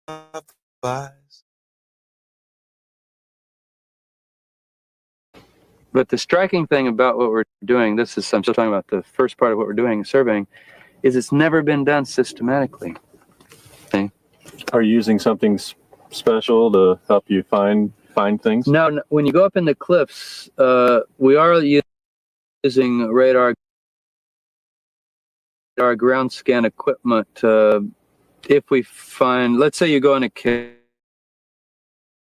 eyes. But the striking thing about what we're doing, I'm still talking about the first part of what we're doing, surveying, is it's never been done systematically. Okay. Are you using something special to help you find things? No, when you go up in the cliffs, we are using radar ground scan equipment. If we find, let's say you go in a cave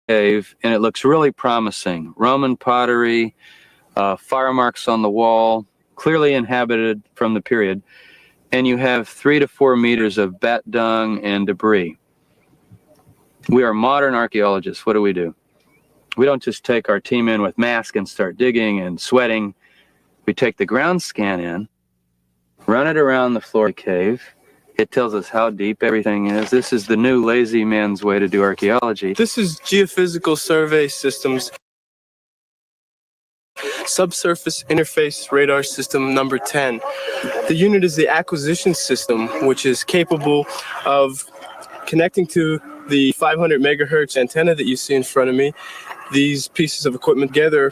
and it looks really promising, Roman pottery, fire marks on the wall, clearly inhabited from the period, and you have 3 to 4 meters of bat dung and debris. We are modern archaeologists. What do? We don't just take our team in with masks and start digging and sweating. We take the ground scan in, run it around the floor of the cave. It tells us how deep everything is. This is the new lazy man's way to do archaeology. This is Geophysical Survey Systems Subsurface Interface Radar System number 10. The unit is the acquisition system, which is capable of connecting to the 500 megahertz antenna that you see in front of me. These pieces of equipment together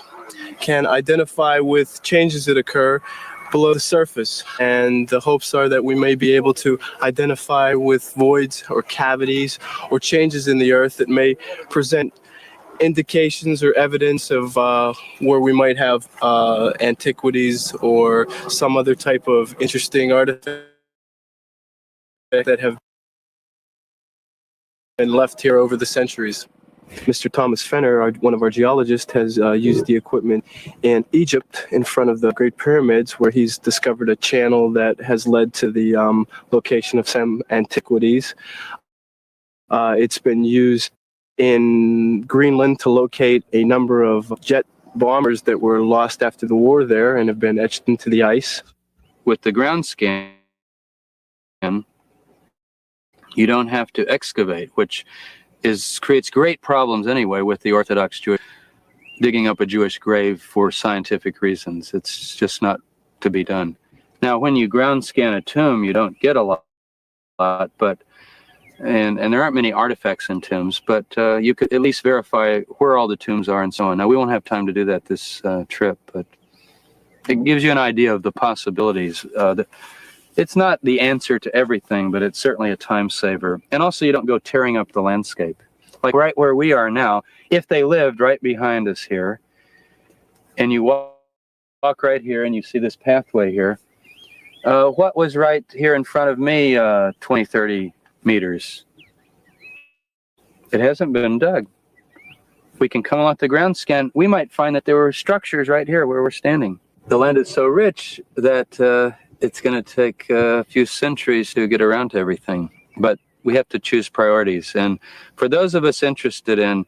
can identify with changes that occur below the surface, and the hopes are that we may be able to identify with voids or cavities or changes in the earth that may present indications or evidence of where we might have antiquities or some other type of interesting artifact that have been left here over the centuries. Mr. Thomas Fenner, one of our geologists, has used the equipment in Egypt in front of the Great Pyramids, where he's discovered a channel that has led to the location of some antiquities. It's been used in Greenland to locate a number of jet bombers that were lost after the war there and have been etched into the ice. With the ground scan, you don't have to excavate, which creates great problems anyway with the Orthodox Jewish digging up a Jewish grave for scientific reasons. It's just not to be done. Now, when you ground scan a tomb, you don't get a lot, but and there aren't many artifacts in tombs, but you could at least verify where all the tombs are and so on. Now, we won't have time to do that this trip, but it gives you an idea of the possibilities. It's not the answer to everything, but it's certainly a time saver. And also, you don't go tearing up the landscape. Like right where we are now, if they lived right behind us here, and you walk right here and you see this pathway here, what was right here in front of me 20, 30 meters? It hasn't been dug. We can come off the ground scan. We might find that there were structures right here where we're standing. The land is so rich that it's going to take a few centuries to get around to everything, but we have to choose priorities. And for those of us interested in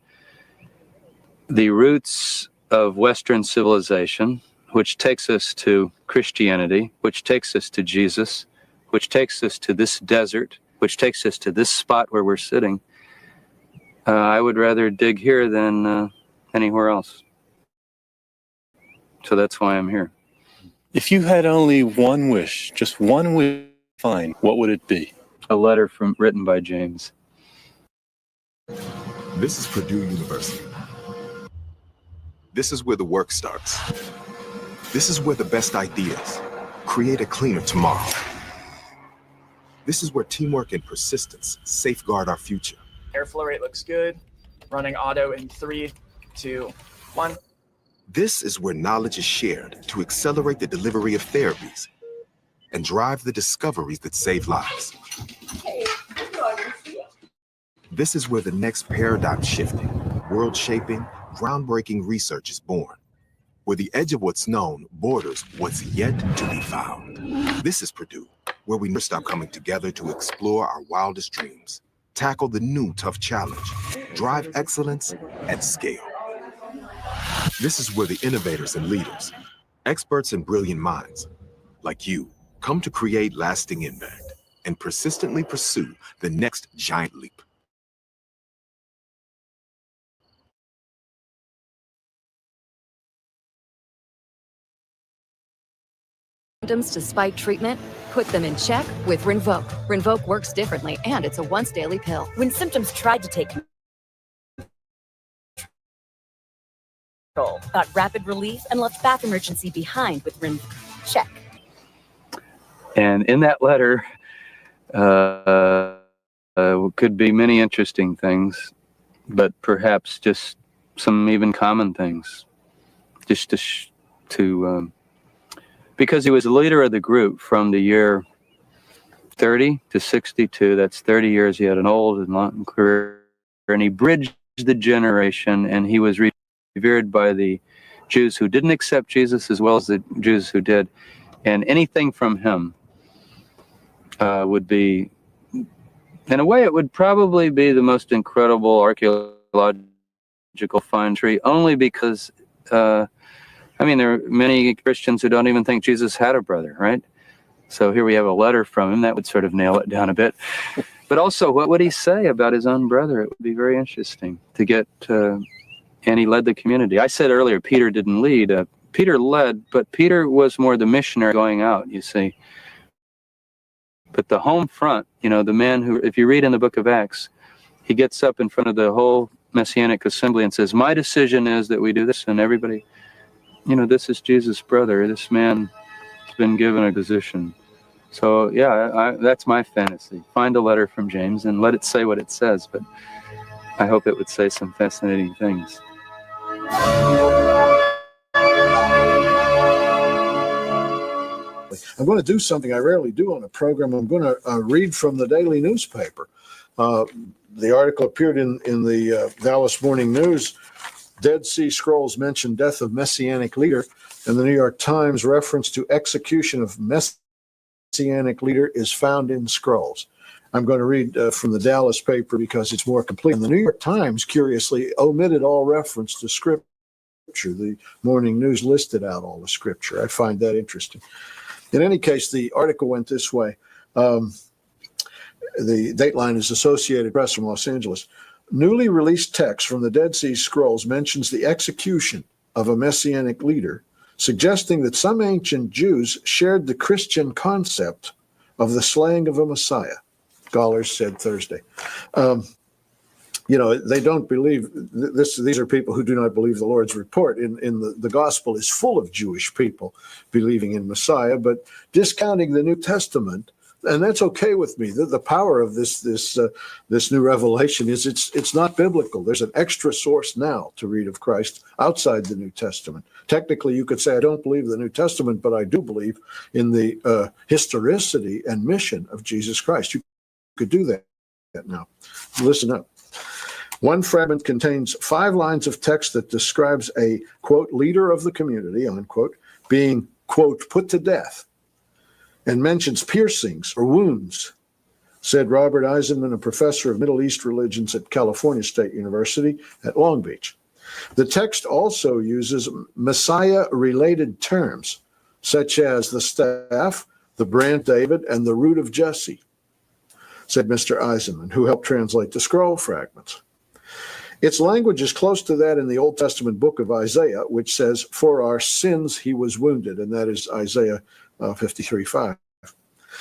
the roots of Western civilization, which takes us to Christianity, which takes us to Jesus, which takes us to this desert, which takes us to this spot where we're sitting, I would rather dig here than anywhere else. So that's why I'm here. If you had only one wish, just one wish to find, what would it be? A letter written by James. This is Purdue University. This is where the work starts. This is where the best ideas create a cleaner tomorrow. This is where teamwork and persistence safeguard our future. Airflow rate looks good. Running auto in 3, 2, 1. This is where knowledge is shared to accelerate the delivery of therapies and drive the discoveries that save lives. This is where the next paradigm-shifting, world-shaping, groundbreaking research is born, where the edge of what's known borders what's yet to be found. This is Purdue, where we never stop coming together to explore our wildest dreams, tackle the new tough challenge, drive excellence at scale. This is where the innovators and leaders, experts and brilliant minds, like you, come to create lasting impact and persistently pursue the next giant leap. Symptoms to spike treatment, Put them in check with Rinvoq. Rinvoq works differently, and it's a once daily pill. When symptoms tried to take control, got rapid relief and left bath emergency behind with Rinvoq. Check. And in that letter could be many interesting things, but perhaps just some even common things. Just because he was the leader of the group from the year 30 to 62. That's 30 years. He had an old and long career, and he bridged the generation, and he was revered by the Jews who didn't accept Jesus as well as the Jews who did. And anything from him would be, in a way, it would probably be the most incredible archaeological find tree, only because, I mean, there are many Christians who don't even think Jesus had a brother, right? So here we have a letter from him that would sort of nail it down a bit. But also, what would he say about his own brother? It would be very interesting to get, and he led the community. I said earlier, Peter didn't lead. Peter led, but Peter was more the missionary going out, you see. But the home front, you know, the man who, if you read in the book of Acts, he gets up in front of the whole Messianic assembly and says, my decision is that we do this, and everybody, you know, this is Jesus' brother. This man has been given a position. So, yeah, that's my fantasy. Find a letter from James and let it say what it says, but I hope it would say some fascinating things. I'm going to do something I rarely do on a program. I'm going to read from the daily newspaper. The article appeared in the Dallas Morning News. Dead Sea Scrolls mention death of Messianic leader, and the New York Times reference to execution of Messianic leader is found in scrolls. I'm going to read from the Dallas paper because it's more complete. And the New York Times, curiously, omitted all reference to scripture. The Morning News listed out all the scripture. I find that interesting. In any case, the article went this way. The dateline is Associated Press from Los Angeles. Newly released text from the Dead Sea Scrolls mentions the execution of a Messianic leader, suggesting that some ancient Jews shared the Christian concept of the slaying of a Messiah, scholars said Thursday. You know, they don't believe this. These are people who do not believe the Lord's report. In the gospel is full of Jewish people believing in Messiah, but discounting the New Testament, and that's okay with me. The power of this new revelation is it's not biblical. There's an extra source now to read of Christ outside the New Testament. Technically, you could say I don't believe the New Testament, but I do believe in the historicity and mission of Jesus Christ. You could do that now. Listen up. One fragment contains 5 lines of text that describes a, quote, leader of the community, unquote, being, quote, put to death, and mentions piercings or wounds, said Robert Eisenman, a professor of Middle East religions at California State University at Long Beach. The text also uses Messiah-related terms, such as the staff, the branch of David, and the root of Jesse, said Mr. Eisenman, who helped translate the scroll fragments. Its language is close to that in the Old Testament book of Isaiah, which says, for our sins he was wounded, and that is Isaiah 53:5.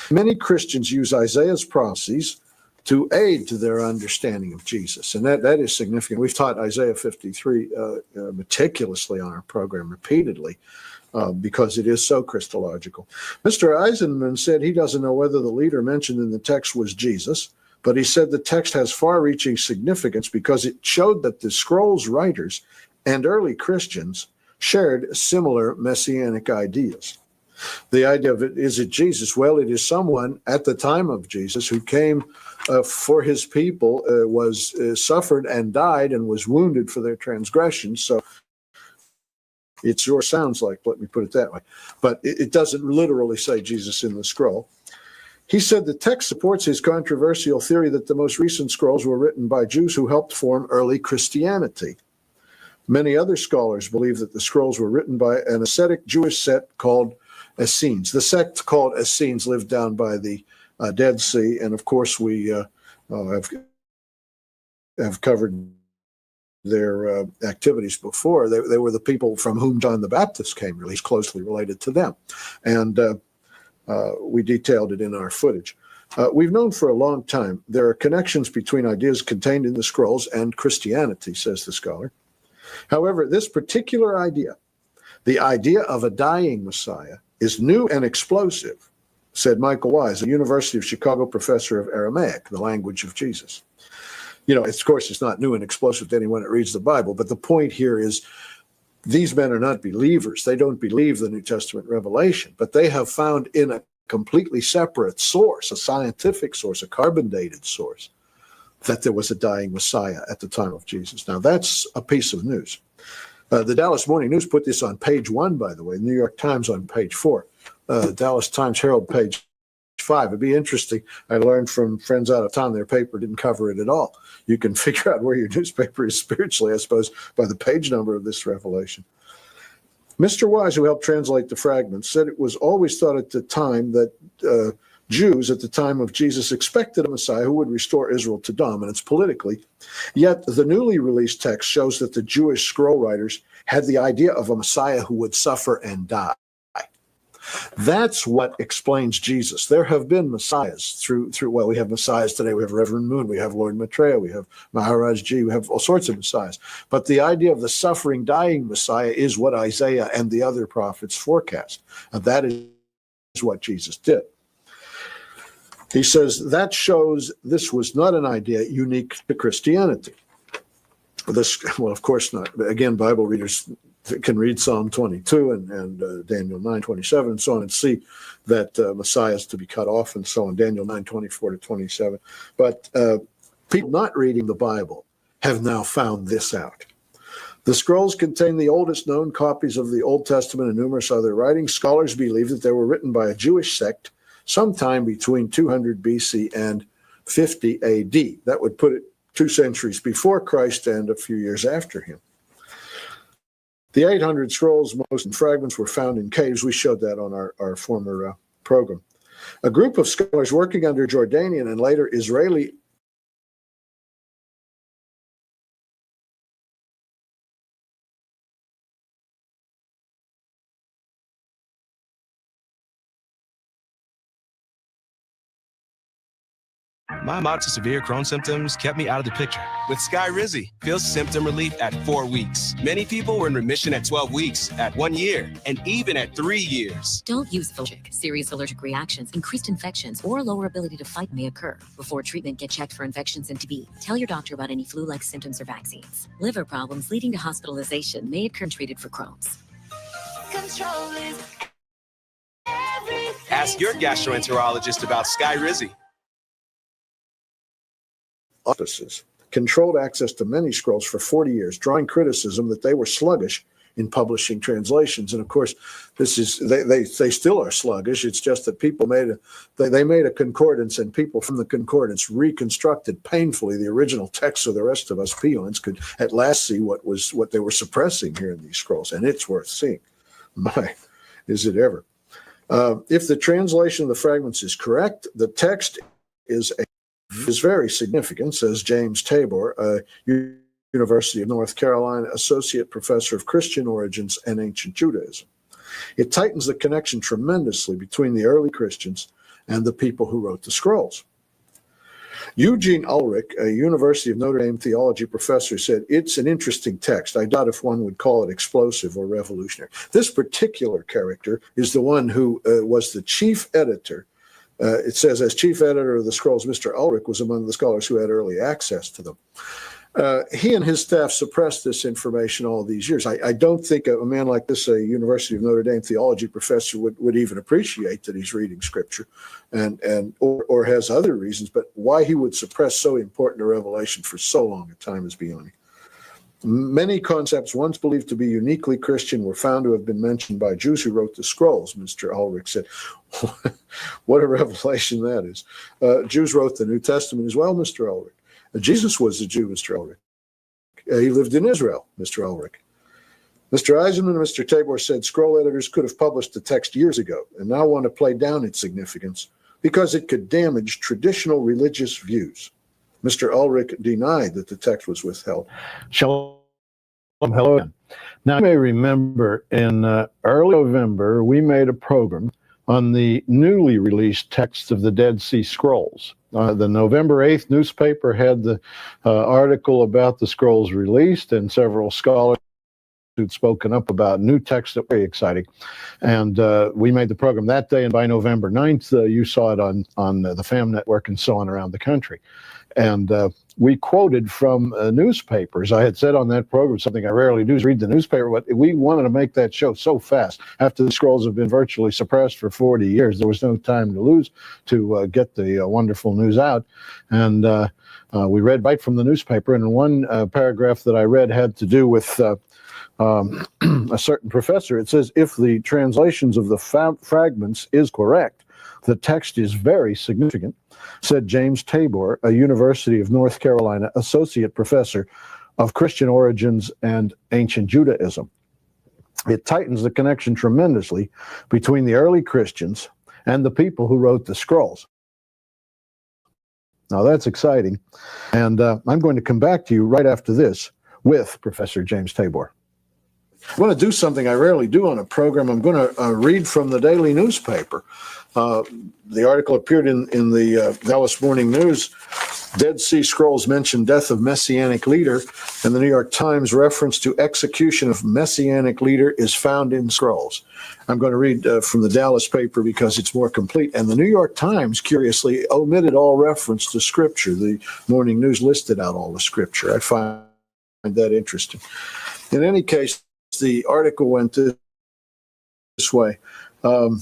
Many Christians use Isaiah's prophecies to aid to their understanding of Jesus, and that is significant. We've taught Isaiah 53 meticulously on our program repeatedly because it is so Christological. Mr. Eisenman said he doesn't know whether the leader mentioned in the text was Jesus, but he said the text has far-reaching significance because it showed that the scroll's writers and early Christians shared similar messianic ideas. The idea of it, is it Jesus? Well, it is someone at the time of Jesus who came for his people, suffered and died and was wounded for their transgressions. So it sure sounds like, let me put it that way. But it doesn't literally say Jesus in the scroll. He said the text supports his controversial theory that the most recent scrolls were written by Jews who helped form early Christianity. Many other scholars believe that the scrolls were written by an ascetic Jewish sect called Essenes. The sect called Essenes lived down by the Dead Sea, and of course we have covered their activities before. They were the people from whom John the Baptist came, really closely related to them. And We detailed it in our footage. We've known for a long time there are connections between ideas contained in the scrolls and Christianity, says the scholar. However, this particular idea, the idea of a dying Messiah, is new and explosive, said Michael Wise, a University of Chicago professor of Aramaic, the language of Jesus. You know, of course, it's not new and explosive to anyone that reads the Bible, but the point here is these men are not believers. They don't believe the New Testament revelation, but they have found in a completely separate source, a scientific source, a carbon-dated source, that there was a dying Messiah at the time of Jesus. Now, that's a piece of news. The Dallas Morning News put this on page 1, by the way, the New York Times on page 4, Dallas Times Herald page 5. It'd be interesting. I learned from friends out of town, their paper didn't cover it at all. You can figure out where your newspaper is spiritually, I suppose, by the page number of this revelation. Mr. Wise, who helped translate the fragments, said it was always thought at the time that Jews at the time of Jesus expected a Messiah who would restore Israel to dominance politically. Yet the newly released text shows that the Jewish scroll writers had the idea of a Messiah who would suffer and die. That's what explains Jesus. There have been messiahs well, we have messiahs today. We have Reverend Moon, we have Lord Maitreya, we have Maharaj Ji, we have all sorts of messiahs. But the idea of the suffering, dying Messiah is what Isaiah and the other prophets forecast. And that is what Jesus did. He says that shows this was not an idea unique to Christianity. Well, of course not. Again, Bible readers can read Psalm 22 and Daniel 9:27 and so on and see that Messiah is to be cut off and so on, Daniel 9:24 to 27. But people not reading the Bible have now found this out. The scrolls contain the oldest known copies of the Old Testament and numerous other writings. Scholars believe that they were written by a Jewish sect sometime between 200 BC and 50 AD. That would put it 2 centuries before Christ and a few years after him. The 800 scrolls, most fragments, were found in caves. We showed that on our former program. A group of scholars working under Jordanian and later Israeli My moderate to severe Crohn's symptoms kept me out of the picture. With Skyrizi, feel symptom relief at 4 weeks. Many people were in remission at 12 weeks, at 1 year, and even at 3 years. Don't use allergic. Serious allergic reactions, increased infections, or lower ability to fight may occur. Before treatment, get checked for infections and TB. Tell your doctor about any flu-like symptoms or vaccines. Liver problems leading to hospitalization may occur treated for Crohn's. Control is everything. Ask your gastroenterologist about Skyrizi. Offices controlled access to many scrolls for 40 years, drawing criticism that they were sluggish in publishing translations. And of course, this is they still are sluggish. It's just that people made a concordance, and people from the concordance reconstructed painfully the original text, so the rest of us peons could at last see what they were suppressing here in these scrolls. And it's worth seeing. My, is it ever? If the translation of the fragments is correct, the text is very significant, says James Tabor, University of North Carolina Associate Professor of Christian Origins and Ancient Judaism. It tightens the connection tremendously between the early Christians and the people who wrote the scrolls. Eugene Ulrich, a University of Notre Dame theology professor, said, "It's an interesting text. I doubt if one would call it explosive or revolutionary." This particular character is the one who was the chief editor. It says, as chief editor of the scrolls, Mr. Ulrich was among the scholars who had early access to them. He and his staff suppressed this information all these years. I don't think a man like this, a University of Notre Dame theology professor, would even appreciate that he's reading scripture or has other reasons, but why he would suppress so important a revelation for so long a time is beyond me. Many concepts once believed to be uniquely Christian were found to have been mentioned by Jews who wrote the scrolls, Mr. Ulrich said. What a revelation that is. Jews wrote the New Testament as well, Mr. Ulrich. Jesus was a Jew, Mr. Ulrich. He lived in Israel, Mr. Ulrich. Mr. Eisenman and Mr. Tabor said scroll editors could have published the text years ago and now want to play down its significance because it could damage traditional religious views. Mr. Ulrich denied that the text was withheld. Shalom. Hello. Now, you may remember in early November, we made a program on the newly released texts of the Dead Sea Scrolls. The November 8th newspaper had the article about the scrolls released, and several scholars who'd spoken up about new texts that were very exciting. And we made the program that day, and by November 9th, you saw it on the FAM network and so on around the country. And we quoted from newspapers. I had said on that program, something I rarely do is read the newspaper, but we wanted to make that show so fast. After the scrolls have been virtually suppressed for 40 years, there was no time to lose to get the wonderful news out. And we read right from the newspaper, and one paragraph that I read had to do with a certain professor. It says, if the translations of the fragments is correct, the text is very significant, said James Tabor, a University of North Carolina associate professor of Christian origins and ancient Judaism. It tightens the connection tremendously between the early Christians and the people who wrote the scrolls. Now that's exciting. And I'm going to come back to you right after this with Professor James Tabor. I'm going to do something I rarely do on a program. I'm going to read from the daily newspaper. The article appeared in the Dallas Morning News. Dead Sea Scrolls mention death of Messianic leader, and the New York Times reference to execution of Messianic leader is found in scrolls. I'm going to read from the Dallas paper because it's more complete. And the New York Times, curiously, omitted all reference to Scripture. The Morning News listed out all the Scripture. I find that interesting. In any case, the article went this way. The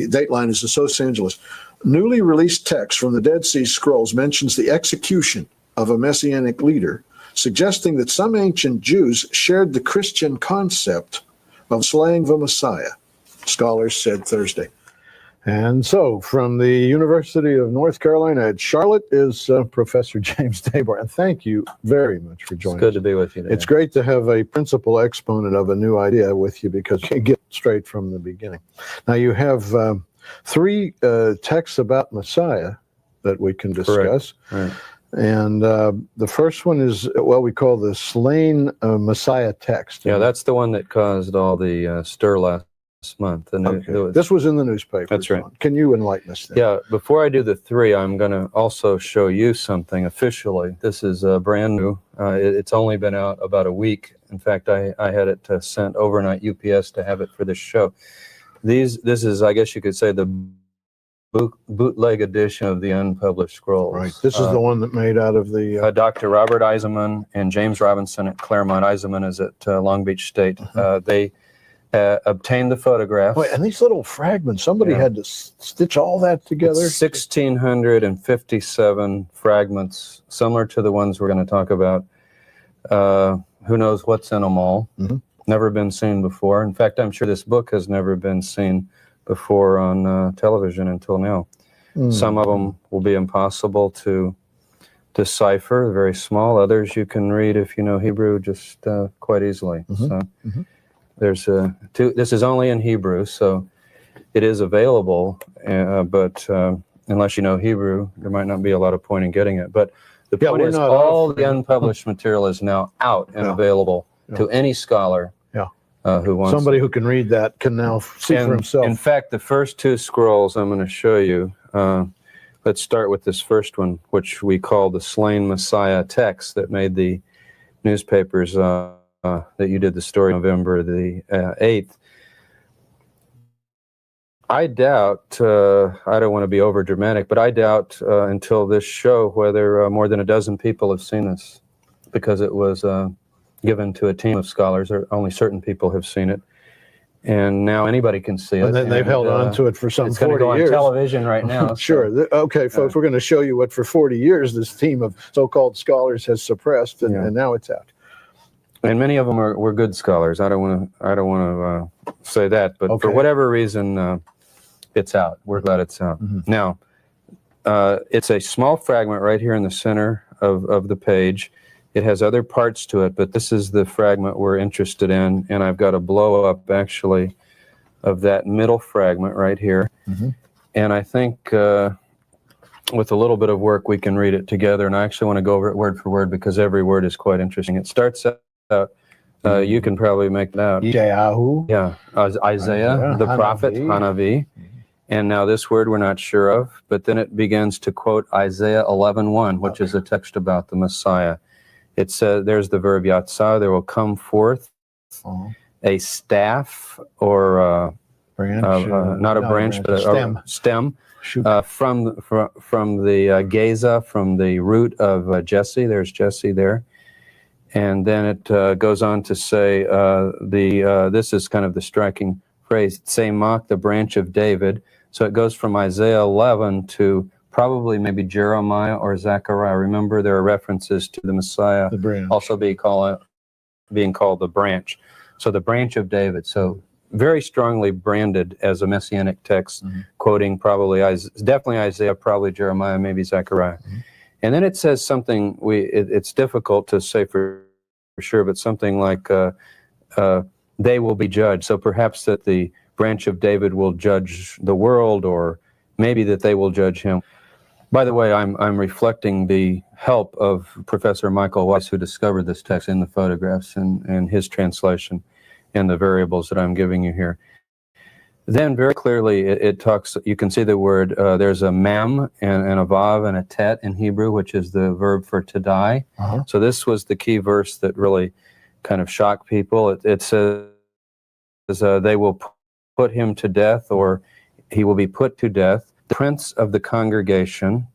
dateline is the Los Angeles. Newly released text from the Dead Sea Scrolls mentions the execution of a Messianic leader, suggesting that some ancient Jews shared the Christian concept of slaying the Messiah, scholars said Thursday. And so, from the University of North Carolina at Charlotte is Professor James Tabor. And thank you very much for joining us. It's good to be with you today. It's great to have a principal exponent of a new idea with you because you get straight from the beginning. Now, you have three texts about Messiah that we can discuss. Right. And the first one is what we call the slain Messiah text. Yeah, that's the one that caused all the stir last month. This was in the newspaper. That's right. Can you enlighten us then? Yeah, before I do the three, I'm going to also show you something officially. This is brand new. It's only been out about a week. In fact, I had it sent overnight UPS to have it for this show. This is, I guess you could say, the bootleg edition of the unpublished scrolls. Right. This is the one that made out of the... Dr. Robert Eisenman and James Robinson at Claremont. Eisenman is at Long Beach State. They obtained the photograph. Wait, and these little fragments, somebody had to stitch all that together? It's 1,657 fragments, similar to the ones we're going to talk about. Who knows what's in them all? Never been seen before. In fact, I'm sure this book has never been seen before on television until now. Some of them will be impossible to decipher, very small. Others you can read if you know Hebrew just quite easily. So there's two. This is only in Hebrew, so it is available, but unless you know Hebrew, there might not be a lot of point in getting it. But the point is all the unpublished material is now out and available to any scholar who wants somebody who can read that can now see for himself. In fact, the first two scrolls I'm going to show you, let's start with this first one, which we call the Slain Messiah text that made the newspapers that you did the story November the 8th. I doubt, I don't want to be over dramatic, but I doubt until this show whether more than a dozen people have seen this, because it was given to a team of scholars, or only certain people have seen it. And now anybody can see it. And then they've held on to it for some 40 years. It's going to go on television right now. Sure. So. Okay, folks, we're going to show you what for 40 years this team of so-called scholars has suppressed, and now it's out. And many of them were good scholars. I don't want to say that, but for whatever reason, it's out. We're glad it's out. Now, it's a small fragment right here in the center of the page. It has other parts to it, but this is the fragment we're interested in, and I've got a blow-up, actually, of that middle fragment right here. And I think with a little bit of work, we can read it together, and I actually want to go over it word for word because every word is quite interesting. It starts out, You can probably make that out. Yeshayahu. Yeah, Isaiah, the prophet, Hanavi. Hanavi. And now this word we're not sure of, but then it begins to quote Isaiah 11:1, which is a text about the Messiah. It says, there's the verb yatzah, there will come forth a staff or Branch, not a branch, but a stem from the Gaza, from the root of Jesse. There's Jesse there. And then it goes on to say, this is kind of the striking phrase, Tzemach, the branch of David. So it goes from Isaiah 11 to probably maybe Jeremiah or Zechariah. Remember, there are references to the Messiah also being called the branch. So the branch of David. So very strongly branded as a messianic text, quoting probably definitely Isaiah, probably Jeremiah, maybe Zechariah. And then it says something, it's difficult to say for sure, but something like they will be judged. So perhaps that the branch of David will judge the world, or maybe that they will judge him. By the way, I'm reflecting the help of Professor Michael Weiss, who discovered this text in the photographs and his translation and the variables that I'm giving you here. Then very clearly it talks, you can see the word, there's a mem and a vav and a tet in Hebrew, which is the verb for to die. So this was the key verse that really kind of shocked people. It says they will put him to death, or he will be put to death. The prince of the congregation,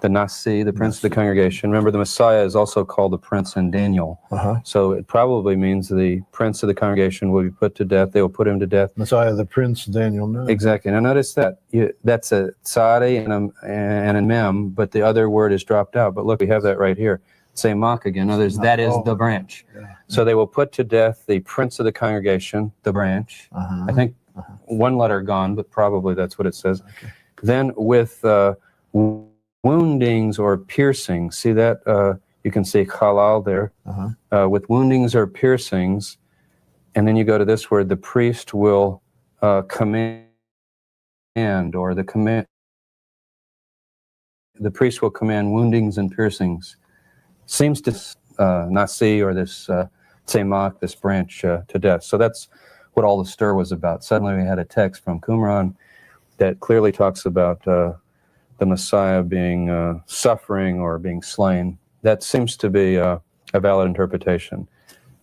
the Nasi, the prince of the congregation. Remember, the Messiah is also called the prince in Daniel. So it probably means the prince of the congregation will be put to death. They will put him to death. Messiah, the prince, Daniel. No. Exactly. Now notice that. That's a tzadi and a mem, but the other word is dropped out. But look, we have that right here. Tzemach again. Now that is the branch. So they will put to death the prince of the congregation, the branch. I think one letter gone, but probably that's what it says. Then with woundings or piercings, see that? You can see halal there. With woundings or piercings, and then you go to this word, the priest will command, or the priest will command woundings and piercings. Seems to Nasi, or this Tzemach, this branch, to death. So that's what all the stir was about. Suddenly we had a text from Qumran that clearly talks about the Messiah being suffering or being slain. That seems to be a valid interpretation.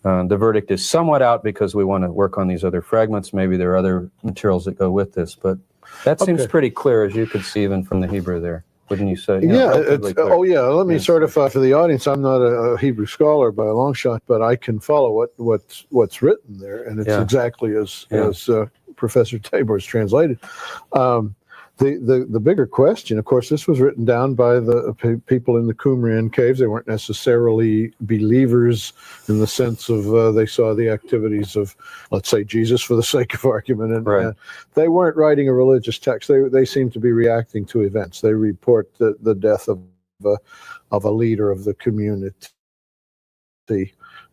The verdict is somewhat out because we want to work on these other fragments. Maybe there are other materials that go with this, but that seems pretty clear, as you could see even from the Hebrew there. Wouldn't you say? Let me certify for the audience. I'm not a Hebrew scholar by a long shot, but I can follow what's written there, and it's exactly as Professor Tabor's translated. The bigger question, of course, this was written down by the people in the Qumran caves. They weren't necessarily believers in the sense of they saw the activities of, let's say, Jesus for the sake of argument. And they weren't writing a religious text. They seemed to be reacting to events. They report the death of a leader of the community,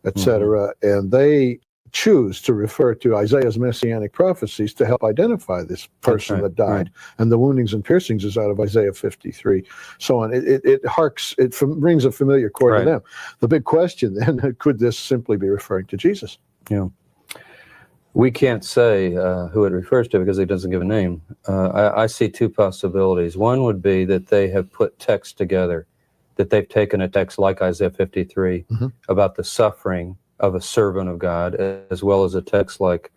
etc. And they choose to refer to Isaiah's messianic prophecies to help identify this person that died. And the woundings and piercings is out of Isaiah 53, so on. It rings a familiar chord to them. The big question then, could this simply be referring to Jesus? We can't say who it refers to because it doesn't give a name. I see two possibilities. One would be that they have put text together, that they've taken a text like Isaiah 53 about the suffering of a servant of God, as well as a text like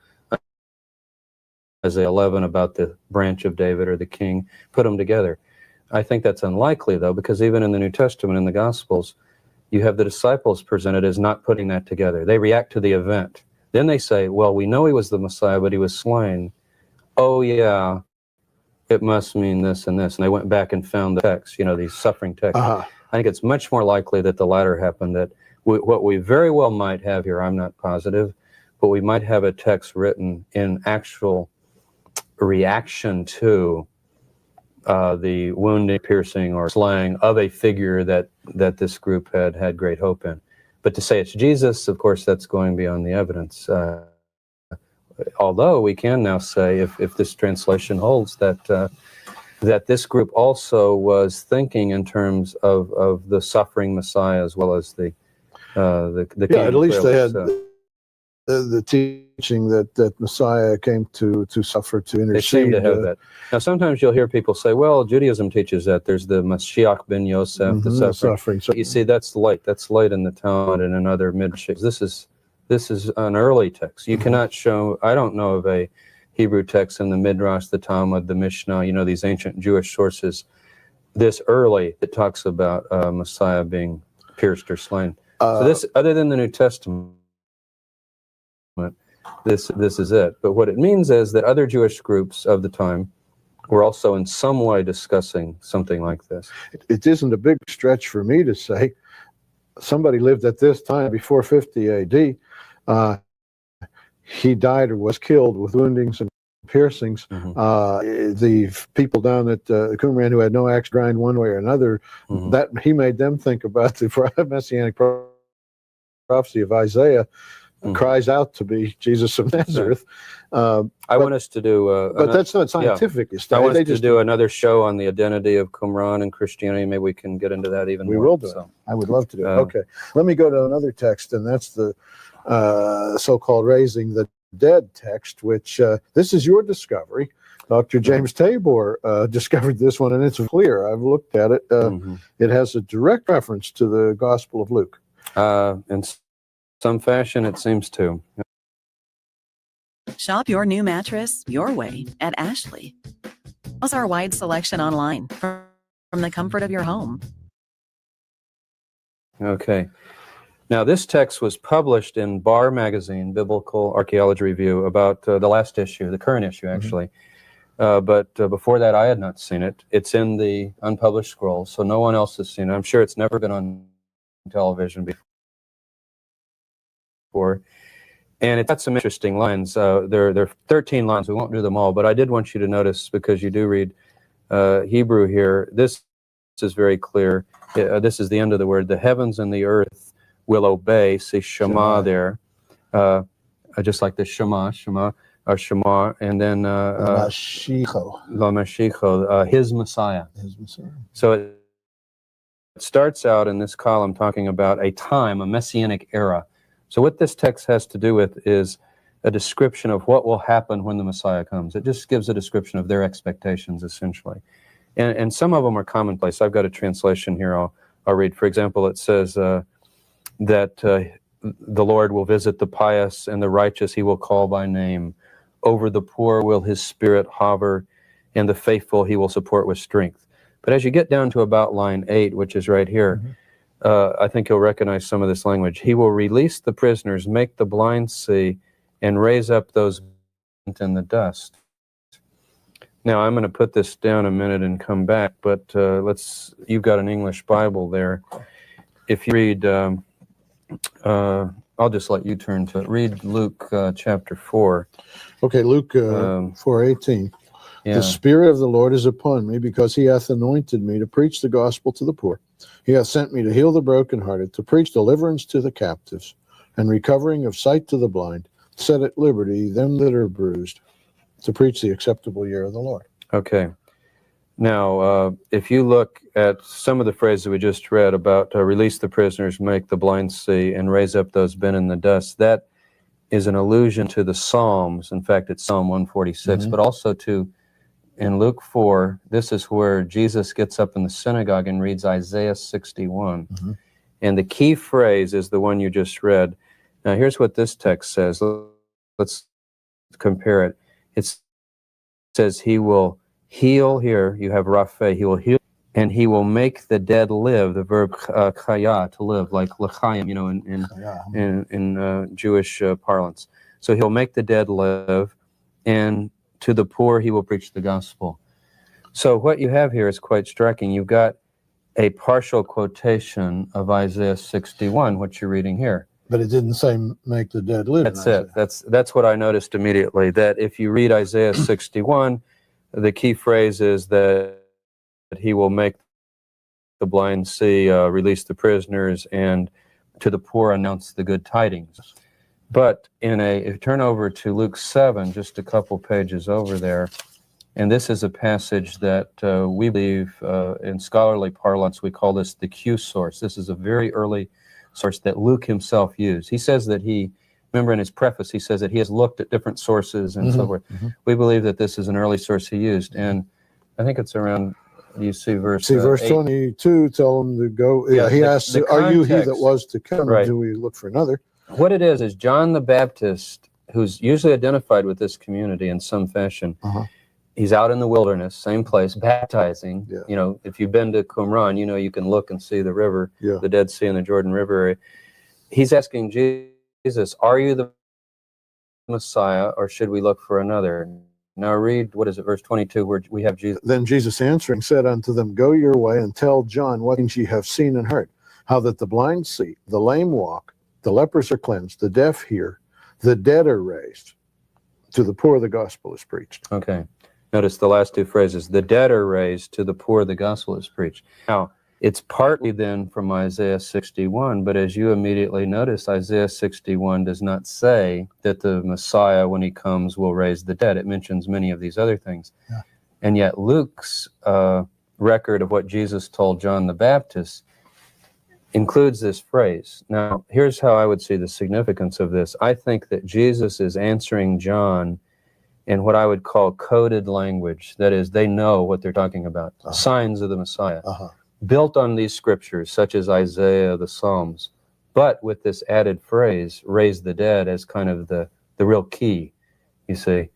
Isaiah 11 about the branch of David or the king, put them together. I think that's unlikely, though, because even in the New Testament, in the Gospels, you have the disciples presented as not putting that together. They react to the event. Then they say, well, we know he was the Messiah, but he was slain. Oh, yeah, it must mean this and this. And they went back and found the text, these suffering texts. I think it's much more likely that the latter happened, that what we very well might have here, I'm not positive, but we might have a text written in actual reaction to the wounding, piercing, or slaying of a figure that this group had great hope in. But to say it's Jesus, of course, that's going beyond the evidence. Although we can now say, if this translation holds, that this group also was thinking in terms of the suffering Messiah as well as the king. At least they had the teaching that Messiah came to suffer, to intercede. They seem to have that. Now, sometimes you'll hear people say, well, Judaism teaches that. There's the Mashiach ben Yosef, the suffering. So, you see, that's late. That's late in the Talmud and in other midrashim. This is an early text. You cannot show, I don't know of a Hebrew text in the Midrash, the Talmud, the Mishnah, these ancient Jewish sources, this early, that talks about Messiah being pierced or slain. So this, other than the New Testament, this is it. But what it means is that other Jewish groups of the time were also in some way discussing something like this. It isn't a big stretch for me to say somebody lived at this time before 50 AD. He died or was killed with woundings and piercings. The people down at Qumran who had no axe to grind one way or another, that he made them think about the messianic prophecy of Isaiah. Cries out to be Jesus of Nazareth. I want us to do... but that's not scientific. Yeah. I want us to do another show on the identity of Qumran and Christianity. Maybe we can get into that even more. We will do it. I would love to do it. Okay. Let me go to another text, and that's the so-called Raising the Dead text, which this is your discovery. Dr. James Tabor discovered this one, and it's clear. I've looked at it. It has a direct reference to the Gospel of Luke. In some fashion, it seems to. Shop your new mattress your way at Ashley. Plus our wide selection online from the comfort of your home. Okay. Now, this text was published in Bar Magazine, Biblical Archaeology Review, about the last issue, the current issue, actually. But before that, I had not seen it. It's in the unpublished scrolls, so no one else has seen it. I'm sure it's never been on television before. And it's got some interesting lines. There are 13 lines. We won't do them all, but I did want you to notice, because you do read Hebrew here, this is very clear. This is the end of the word. The heavens and the earth will obey. See Shema there. Just like the Shema, and then Lamashicho, his Messiah. So it starts out in this column talking about a time, a messianic era. So what this text has to do with is a description of what will happen when the Messiah comes. It just gives a description of their expectations, essentially. And some of them are commonplace. I've got a translation here I'll read. For example, it says that the Lord will visit the pious and the righteous he will call by name. Over the poor will his spirit hover, and the faithful he will support with strength. But as you get down to about line 8, which is right here, I think you'll recognize some of this language. He will release the prisoners, make the blind see, and raise up those in the dust. Now, I'm going to put this down a minute and come back, but you've got an English Bible there. If you read, I'll just let you turn to it. Read Luke chapter 4. Okay, Luke 4:18. The Spirit of the Lord is upon me, because he hath anointed me to preach the gospel to the poor. He hath sent me to heal the brokenhearted, to preach deliverance to the captives, and recovering of sight to the blind, set at liberty them that are bruised, to preach the acceptable year of the Lord. Okay. Now, if you look at some of the phrases we just read about release the prisoners, make the blind see, and raise up those bent in the dust, that is an allusion to the Psalms. In fact, it's Psalm 146, but also to, in Luke 4, this is where Jesus gets up in the synagogue and reads Isaiah 61. And the key phrase is the one you just read. Now, here's what this text says. Let's compare it. It says he will heal. Here you have Rapha. He will heal, and he will make the dead live. The verb chaya, to live, like l'chaim, in Jewish parlance. So he'll make the dead live, and to the poor he will preach the gospel. So what you have here is quite striking. You've got a partial quotation of Isaiah 61, what you're reading here. But it didn't say make the dead live. That's it. That's what I noticed immediately, that if you read Isaiah 61, the key phrase is that he will make the blind see, release the prisoners, and to the poor announce the good tidings. But if you turn over to Luke 7, just a couple pages over there, and this is a passage that we believe in scholarly parlance, we call this the Q source. This is a very early source that Luke himself used. He says that he remember in his preface, he says that he has looked at different sources and so forth. We believe that this is an early source he used. And I think it's around, you see verse 22, tell him to go. Yeah, He the- asks, the are you he that context- was to come? Right. Do we look for another? What it is John the Baptist, who's usually identified with this community in some fashion. He's out in the wilderness, same place, baptizing. Yeah. You know, if you've been to Qumran, you know, you can look and see the river, Yeah. the Dead Sea and the Jordan River area. He's asking Jesus, are you the Messiah, or should we look for another? Now read, what is it, verse 22, where we have Jesus. Then Jesus answering said unto them, go your way and tell John what things ye have seen and heard, how that the blind see, the lame walk, the lepers are cleansed, the deaf hear, the dead are raised. To the poor the gospel is preached. Okay. Notice the last two phrases. The dead are raised, to the poor the gospel is preached. Now, it's partly then from Isaiah 61, but as you immediately notice, Isaiah 61 does not say that the Messiah, when he comes, will raise the dead. It mentions many of these other things. Yeah. And yet Luke's record of what Jesus told John the Baptist includes this phrase. Now, here's how I would see the significance of this. I think that Jesus is answering John in what I would call coded language. That is, they know what they're talking about. Signs of the Messiah. Built on these scriptures, such as Isaiah, the Psalms, but with this added phrase, raise the dead, as kind of the real key, you see.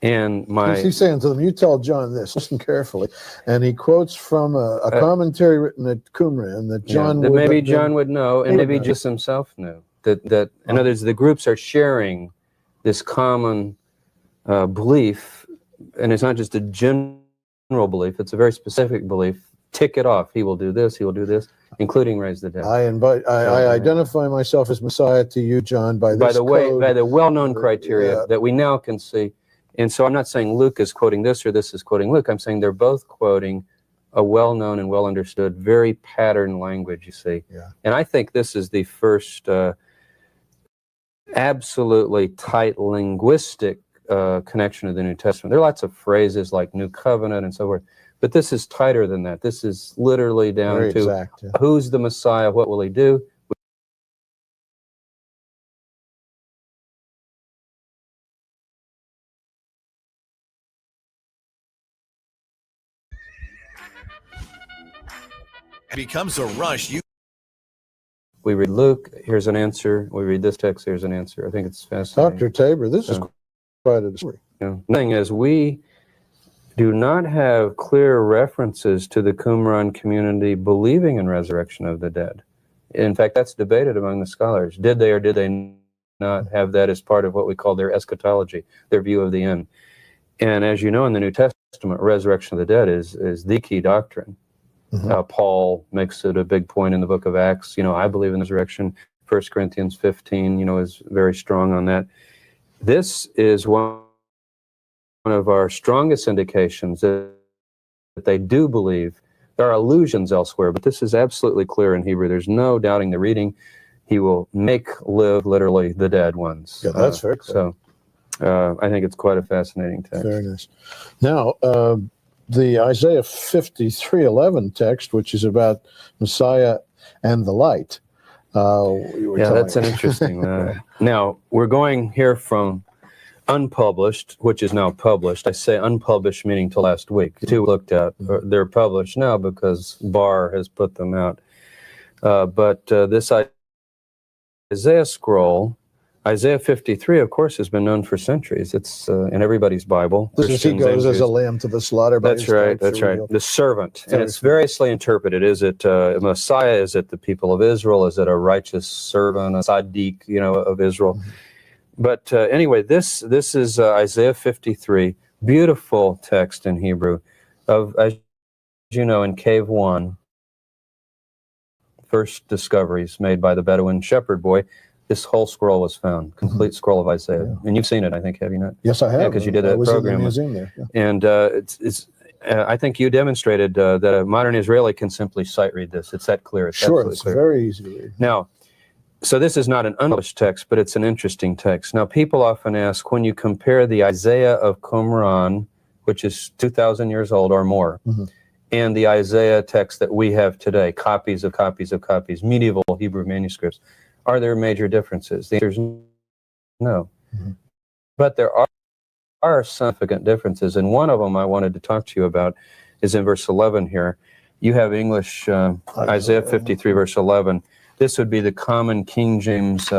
And He's saying to them, you tell John this, listen carefully. And he quotes from a commentary written at Qumran that John that would maybe have been- John would know, and he would maybe know. Jesus himself knew. That in other words, the groups are sharing this common belief, and it's not just a general belief, it's a very specific belief. Tick it off. He will do this, he will do this, including raise the dead. I identify myself as Messiah to you, John, by this by the way, code. by the well-known criteria Yeah. that we now can see. And so I'm not saying Luke is quoting this or this is quoting Luke. I'm saying they're both quoting a well-known and well-understood, very patterned language, you see. Yeah. And I think this is the first absolutely tight linguistic connection of the New Testament. There are lots of phrases like New Covenant and so forth, but this is tighter than that. This is literally down Very to exact, yeah. who's the Messiah, what will he do? Becomes a rush. We read Luke, here's an answer. We read this text, here's an answer. I think it's fascinating. Dr. Tabor, this is So, quite a story. the thing is, we do not have clear references to the Qumran community believing in resurrection of the dead. In fact, that's debated among the scholars. Did they or did they not have that as part of what we call their eschatology, their view of the end? And as you know, in the New Testament, resurrection of the dead is the key doctrine. Paul makes it a big point in the book of Acts. You know, I believe in the resurrection. 1 Corinthians 15, you know, is very strong on that. This is one of our strongest indications that they do believe. There are allusions elsewhere, but this is absolutely clear in Hebrew. There's no doubting the reading. He will make live literally the dead ones. Yeah, that's very clear. So I think it's quite a fascinating text. Very nice. Now, the Isaiah 53:11 text, which is about Messiah and the light. Yeah, that's an interesting. Now, we're going here from unpublished, which is now published. I say unpublished meaning till last week. Two looked at. They're published now because Barr has put them out. But this Isaiah scroll, Isaiah 53, of course, has been known for centuries. It's in everybody's Bible. This is he Christians goes and as a Jews. lamb to the slaughter. By That's his right. stripes That's are right. healed. The servant, and Very it's variously interpreted. Is it Messiah? Is it the people of Israel? Is it a righteous servant, a tzaddik, you know, of Israel? But anyway, this is Isaiah 53, beautiful text in Hebrew, of, as you know, in Cave 1, first discoveries made by the Bedouin shepherd boy. This whole scroll was found, complete scroll of Isaiah, and you've seen it, I think, have you not? Yes, I have. because you did I that was program. in the museum there. Yeah. And it's I think you demonstrated that a modern Israeli can simply sight read this. It's that clear. It's Sure, absolutely it's clear. very easy to read. Now, so this is not an unpublished text, but it's an interesting text. Now, people often ask, when you compare the Isaiah of Qumran, which is 2,000 years old or more, and the Isaiah text that we have today, copies of copies of copies, medieval Hebrew manuscripts, are there major differences? The answer is know. But there are significant differences, and one of them I wanted to talk to you about is in verse 11 here. You have English Isaiah 53, verse 11. This would be the common King James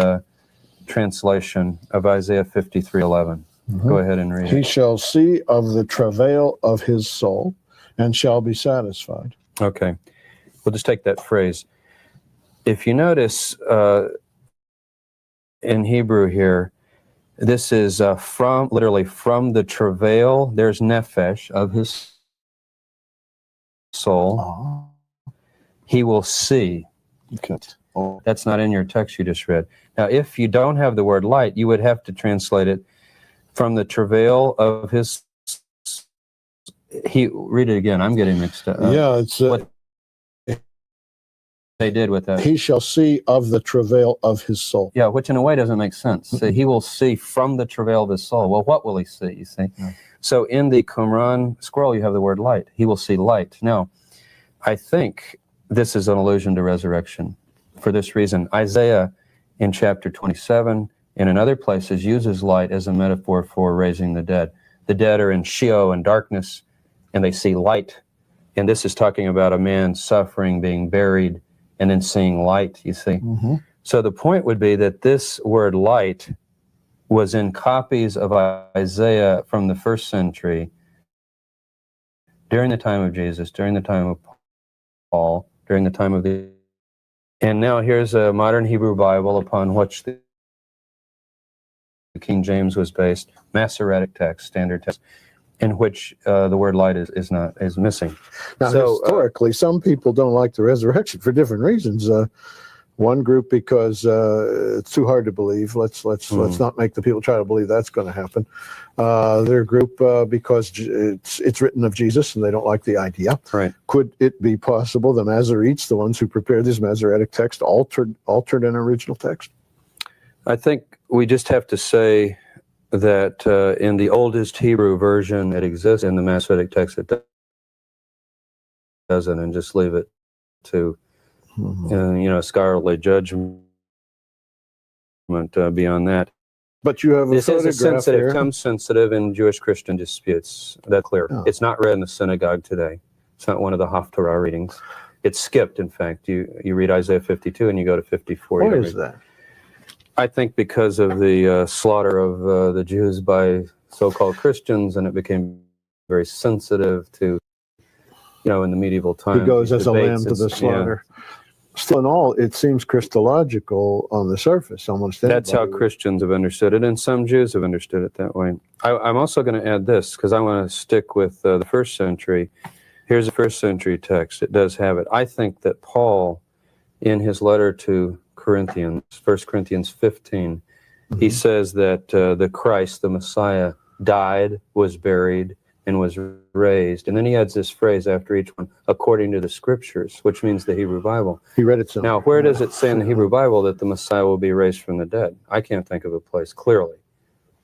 translation of Isaiah 53, 11. Go ahead and read He it. shall see of the travail of his soul and shall be satisfied. Okay. We'll just take that phrase. If you notice in Hebrew here, this is literally from the travail, there's nephesh, of his soul. He will see. Okay. That's not in your text you just read. Now, if you don't have the word light, you would have to translate it from the travail of his. Read it again. I'm getting mixed up. Yeah, it's what they did with that. he shall see of the travail of his soul. Yeah, which in a way doesn't make sense. So he will see from the travail of his soul. Well, what will he see? You see. Yeah. So in the Qumran scroll, you have the word light. He will see light. Now, I think this is an allusion to resurrection. For this reason, Isaiah in chapter 27 and in other places uses light as a metaphor for raising the dead. The dead are in Sheol and darkness, and they see light. And this is talking about a man suffering, being buried, and then seeing light, you see. So the point would be that this word light was in copies of Isaiah from the first century, during the time of Jesus, during the time of Paul, during the time of the... And now here's a modern Hebrew Bible upon which the King James was based, Masoretic text, standard text, in which the word light is missing. Now, so, historically, some people don't like the resurrection for different reasons. One group because it's too hard to believe. Let's not make the people try to believe that's going to happen. Their group because it's written of Jesus and they don't like the idea. Right. Could it be possible the Masoretes, the ones who prepared this Masoretic text, altered an original text? I think we just have to say that in the oldest Hebrew version it exists, in the Masoretic text it doesn't, and just leave it to scholarly judgment beyond that. But you have a this is a sensitive, here. comes sensitive in Jewish-Christian disputes. That's clear. Oh. It's not read in the synagogue today. It's not one of the Haftarah readings. It's skipped, in fact. You read Isaiah 52 and you go to 54. Why is that? I think because of the slaughter of the Jews by so-called Christians, and it became very sensitive to, in the medieval times. He goes as a lamb to the slaughter. Yeah. Still in all, it seems Christological on the surface, almost. That's how Christians have understood it, and some Jews have understood it that way. I'm also going to add this, because I want to stick with the first century. Here's a first century text. It does have it. I think that Paul, in his letter to Corinthians, 1 Corinthians 15, he says that the Christ, the Messiah, died, was buried, and was raised. And then he adds this phrase after each one, according to the scriptures, which means the Hebrew Bible. He read it so. Now, where does it say in the Hebrew Bible that the Messiah will be raised from the dead? I can't think of a place clearly.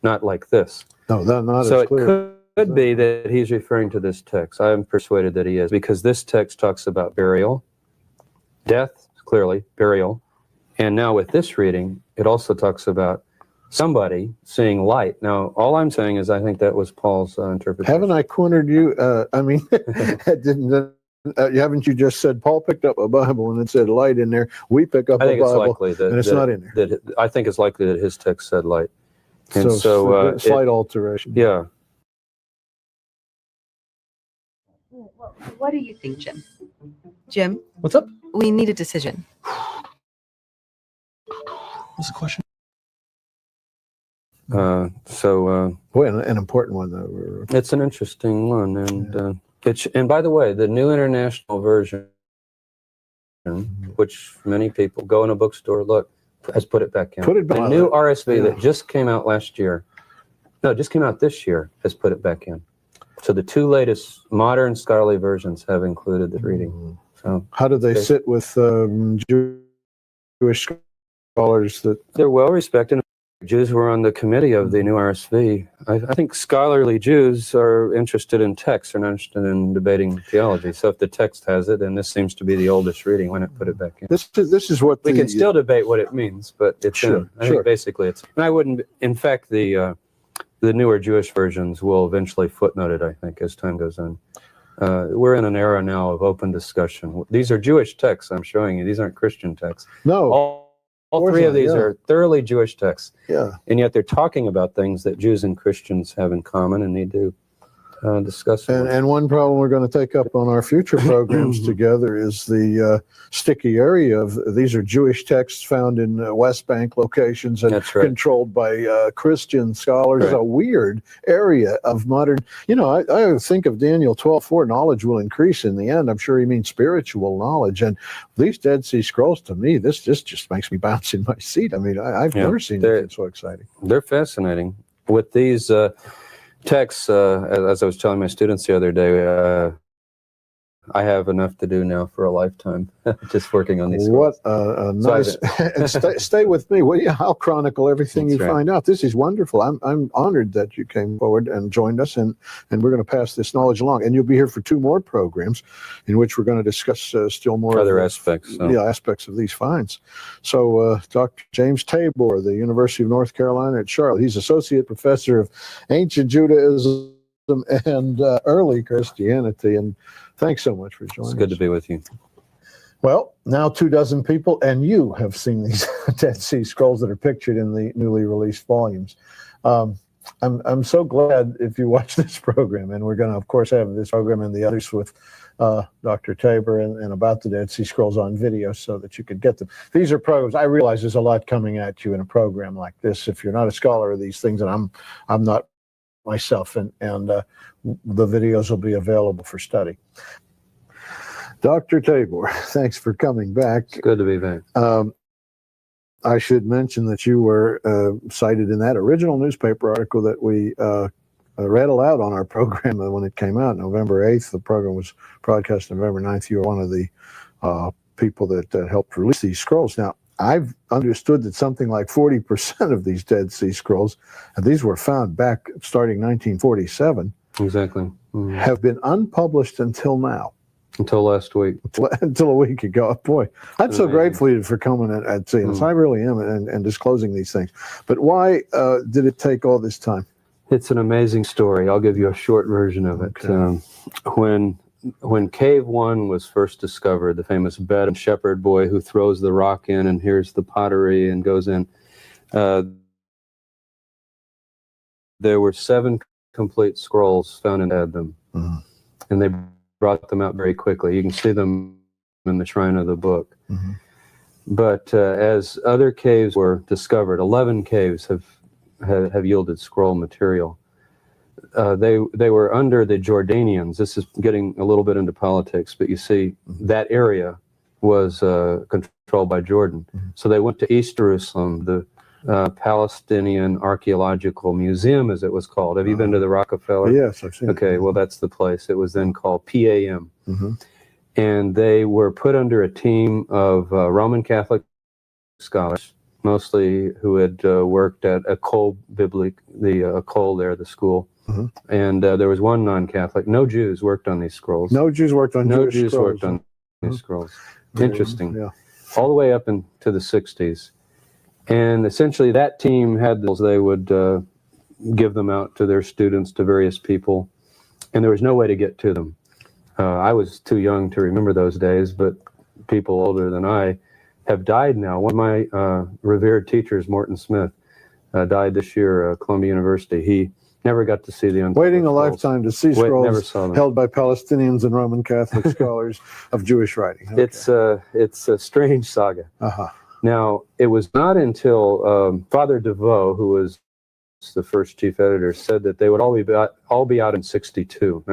Not like this. No, not so as clear. So it could be that he's referring to this text. I am persuaded that he is, because this text talks about burial, death, clearly, burial. And now with this reading, it also talks about somebody seeing light. Now, all I'm saying is I think that was Paul's interpretation. Haven't I cornered you? Haven't you just said Paul picked up a Bible and it said light in there? We pick up a Bible and it's not in there. I think it's likely that his text said light. And so slight alteration. Yeah. What do you think, Jim? Jim? What's up? We need a decision. What's the question? Boy, an important one though. It's an interesting one, and and by the way, the New International Version, which many people go in a bookstore, look, has put it back in. Put it back. The new RSV that just came out last year, just came out this year, has put it back in. So the two latest modern scholarly versions have included the reading. So how do they sit with Jewish scholars that they're well respected? Jews were on the committee of the new RSV. I think scholarly Jews are interested in texts, are not interested in debating theology. So if the text has it, and this seems to be the oldest reading, why not put it back in? This is what we can still debate what it means, but it's Sure, in. I think basically it's. And I wouldn't. In fact, the newer Jewish versions will eventually footnote it, I think, as time goes on. We're in an era now of open discussion. These are Jewish texts I'm showing you. These aren't Christian texts. No. All three of these are thoroughly Jewish texts. Yeah. And yet they're talking about things that Jews and Christians have in common and need to discuss. And one problem we're going to take up on our future programs together is the sticky area of these are Jewish texts found in West Bank locations and controlled by Christian scholars. It's a weird area of modern, I think of Daniel 12:4, knowledge will increase in the end. I'm sure he means spiritual knowledge. And these Dead Sea Scrolls, to me, this just makes me bounce in my seat. I mean, I've never seen anything so exciting. They're fascinating. With these texts, as I was telling my students the other day, I have enough to do now for a lifetime, just working on these. What a nice! And stay with me, will you? I'll chronicle everything you find out. This is wonderful. I'm honored that you came forward and joined us, and we're going to pass this knowledge along. And you'll be here for 2 more programs, in which we're going to discuss still more other aspects. Aspects of these finds. So, Dr. James Tabor, the University of North Carolina at Charlotte, he's associate professor of ancient Judaism and early Christianity. And thanks so much for joining us. It's good to be with you. Well, now 24 people, and you have seen these Dead Sea Scrolls that are pictured in the newly released volumes. I'm so glad if you watch this program, and we're going to, of course, have this program and the others with Dr. Tabor and about the Dead Sea Scrolls on video so that you could get them. These are programs. I realize there's a lot coming at you in a program like this. If you're not a scholar of these things, and I'm not myself, and the videos will be available for study. Dr. Tabor, thanks for coming back. It's good to be back. I should mention that you were cited in that original newspaper article that we read aloud on our program when it came out, November 8th. The program was broadcast November 9th. You were one of the people that helped release these scrolls. Now, I've understood that something like 40% of these Dead Sea Scrolls, and these were found back starting 1947, exactly, have been unpublished until now. Until last week. Until a week ago. Boy, I'm so grateful for coming and seeing us. I really am, and disclosing these things. But why did it take all this time? It's an amazing story. I'll give you a short version of it. Okay. When Cave 1 was first discovered, the famous bed and shepherd boy who throws the rock in and hears the pottery and goes in, there were 7 complete scrolls found and had them. And they brought them out very quickly. You can see them in the shrine of the book. But as other caves were discovered, 11 caves have yielded scroll material. They were under the Jordanians. This is getting a little bit into politics, but you see that area was controlled by Jordan. So they went to East Jerusalem, the Palestinian Archaeological Museum, as it was called. Have you been to the Rockefeller? Yes, I've seen it. Okay, well, that's the place. It was then called PAM. And they were put under a team of Roman Catholic scholars, mostly who had worked at Ecole Biblique, the Ecole there, the school. And there was one non-Catholic. No Jews worked on these scrolls. No Jews worked on Jewish scrolls. Worked on these scrolls. Interesting. Yeah. All the way up into the 60s. And essentially that team had those. They would give them out to their students, to various people. And there was no way to get to them. I was too young to remember those days, but people older than I have died now. One of my revered teachers, Morton Smith, died this year at Columbia University. He never got to see the waiting a lifetime to see scrolls held by Palestinians and Roman Catholic scholars of Jewish writing. Okay. It's a strange saga. Now, it was not until Father DeVoe, who was the first chief editor, said that they would all be out in 1962.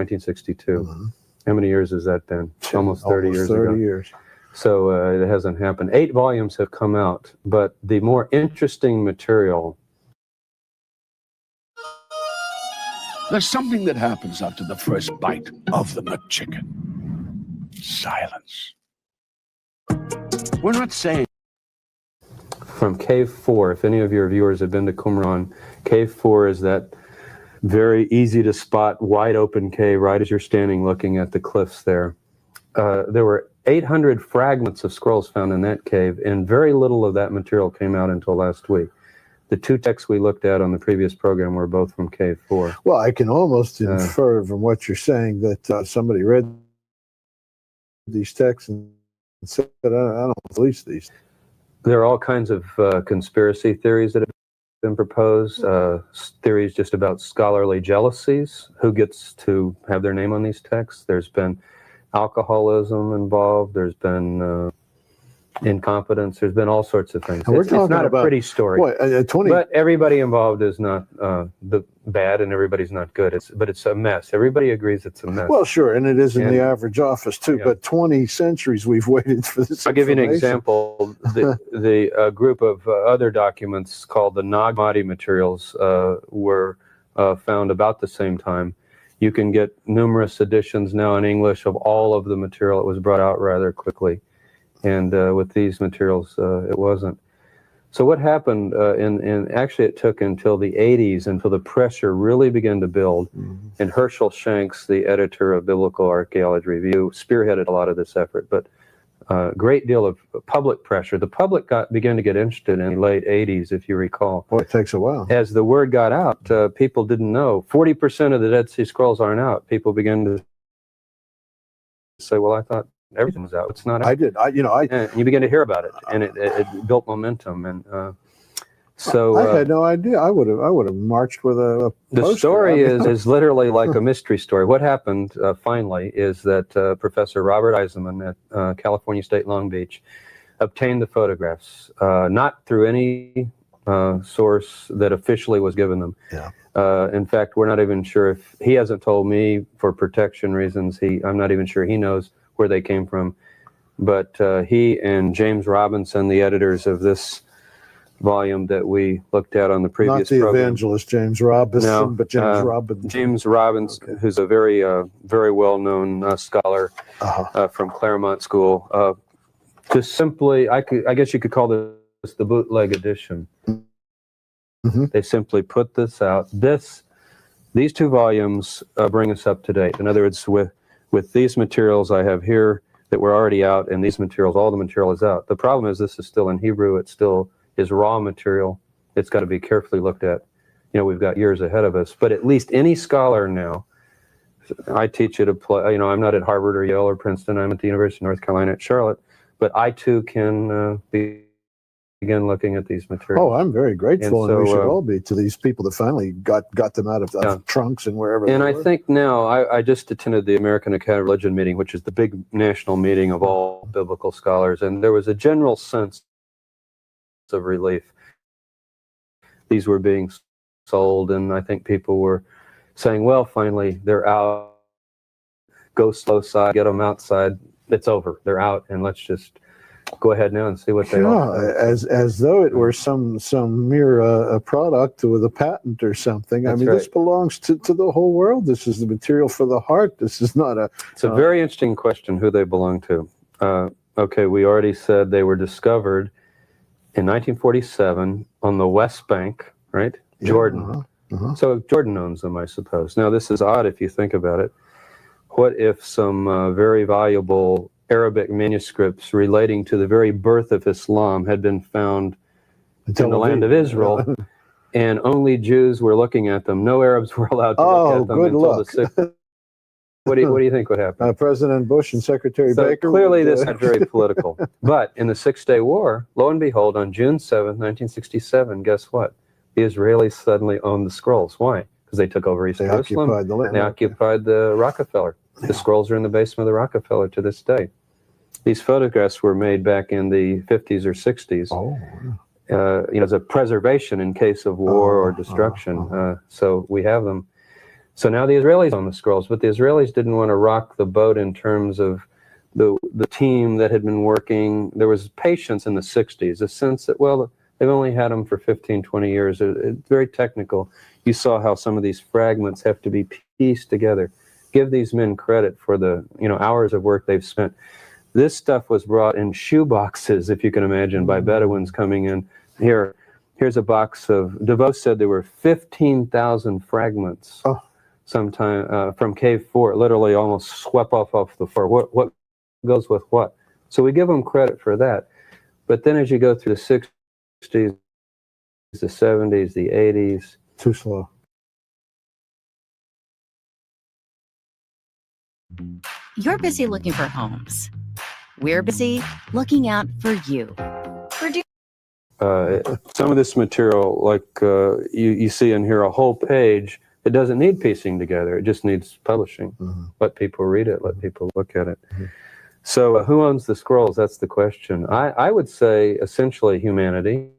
How many years has that been? Almost 30 years ago. 30 years. So it hasn't happened. 8 volumes have come out, but the more interesting material. There's something that happens after the first bite of the McChicken. Silence. We're not saying. from Cave 4. If any of your viewers have been to Qumran, Cave 4 is that very easy to spot wide open cave right as you're standing looking at the cliffs there. There were 800 fragments of scrolls found in that cave, and very little of that material came out until last week. The two texts we looked at on the previous program were both from Cave 4. Well, I can almost infer from what you're saying that somebody read these texts and said, I don't release these. There are all kinds of conspiracy theories that have been proposed, theories just about scholarly jealousies, who gets to have their name on these texts. There's been alcoholism involved, there's been incompetence, there's been all sorts of things. It's not a pretty story, but everybody involved is not the bad and everybody's not good. But it's a mess. Everybody agrees it's a mess. Well, sure, and it is in the average office too, but 20 centuries we've waited for this. I'll give you an example. The group of other documents called the Nag Hammadi materials were found about the same time. You can get numerous editions now in English of all of the material. It was brought out rather quickly. And with these materials, it wasn't. So what happened, and actually it took until the 80s until the pressure really began to build. And Herschel Shanks, the editor of Biblical Archaeology Review, spearheaded a lot of this effort, but a great deal of public pressure. The public began to get interested in the late 80s, if you recall. Boy, it takes a while. As the word got out, people didn't know. 40% of the Dead Sea Scrolls aren't out. People began to say, well, I thought everything was out. It's not out. I did. And you begin to hear about it, and it built momentum. And so I had no idea. I would have marched with a the poster. story is literally like a mystery story. What happened finally is that Professor Robert Eisenman at California State Long Beach obtained the photographs, not through any source that officially was given them. Yeah. In fact, we're not even sure if he hasn't told me for protection reasons. I'm not even sure he knows where they came from, but he and James Robinson, the editors of this volume that we looked at on the previous program. Not the evangelist James Robinson, but James Robinson. James Robinson, who's a very well-known scholar from Claremont School. Just simply, I guess you could call this the bootleg edition. They simply put this out. These two volumes bring us up to date. In other words, with these materials I have here that were already out, and these materials, all the material is out. The problem is this is still in Hebrew. It still is raw material. It's got to be carefully looked at. We've got years ahead of us. But at least any scholar now, I teach at I'm not at Harvard or Yale or Princeton. I'm at the University of North Carolina at Charlotte. But I too can begin looking at these materials. Oh, I'm very grateful, and we should all be, to these people that finally got them out of trunks and wherever. And they I were. think now, I just attended the American Academy of Religion meeting, which is the big national meeting of all biblical scholars, and there was a general sense of relief. These were being sold, and I think people were saying, well, finally, they're out. Go slow side, get them outside. It's over. They're out, and let's just go ahead now and see what they are. As though it were some mere a product with a patent or something. That's I mean, right. this belongs to the whole world. This is the material for the heart. This is not a. It's a very interesting question who they belong to. Okay, we already said they were discovered in 1947 on the West Bank, right? Jordan. So Jordan owns them, I suppose. Now, this is odd if you think about it. What if some very valuable Arabic manuscripts relating to the very birth of Islam had been found in the land of Israel, and only Jews were looking at them? No Arabs were allowed to look at them good until luck. the 60s. What do you think would happen? President Bush and Secretary So Baker. clearly this is very political. But in the Six-Day War, lo and behold, on June 7th, 1967, guess what? The Israelis suddenly owned the scrolls. Why? Because they took over East Jerusalem. Occupied the land. They occupied the Rockefeller. The scrolls are in the basement of the Rockefeller to this day. These photographs were made back in the 50s or 60s. As a preservation in case of war or destruction. So we have them. So now the Israelis own the scrolls, but the Israelis didn't want to rock the boat in terms of the team that had been working. There was patience in the 60s, a sense that, well, they've only had them for 15, 20 years. It's very technical. You saw how some of these fragments have to be pieced together. Give these men credit for the hours of work they've spent. This stuff was brought in shoe boxes, if you can imagine, by Bedouins coming in Here's a box of, DeVoe said there were 15,000 fragments sometime from Cave 4, literally almost swept off the floor. What goes with what? So we give them credit for that. But then as you go through the 60s, the 70s, the 80s. Too slow. You're busy looking for homes. We're busy looking out for you. Some of this material, like you see in here, a whole page, it doesn't need piecing together. It just needs publishing. Let people read it. Let people look at it. So who owns the scrolls? That's the question. I would say essentially humanity,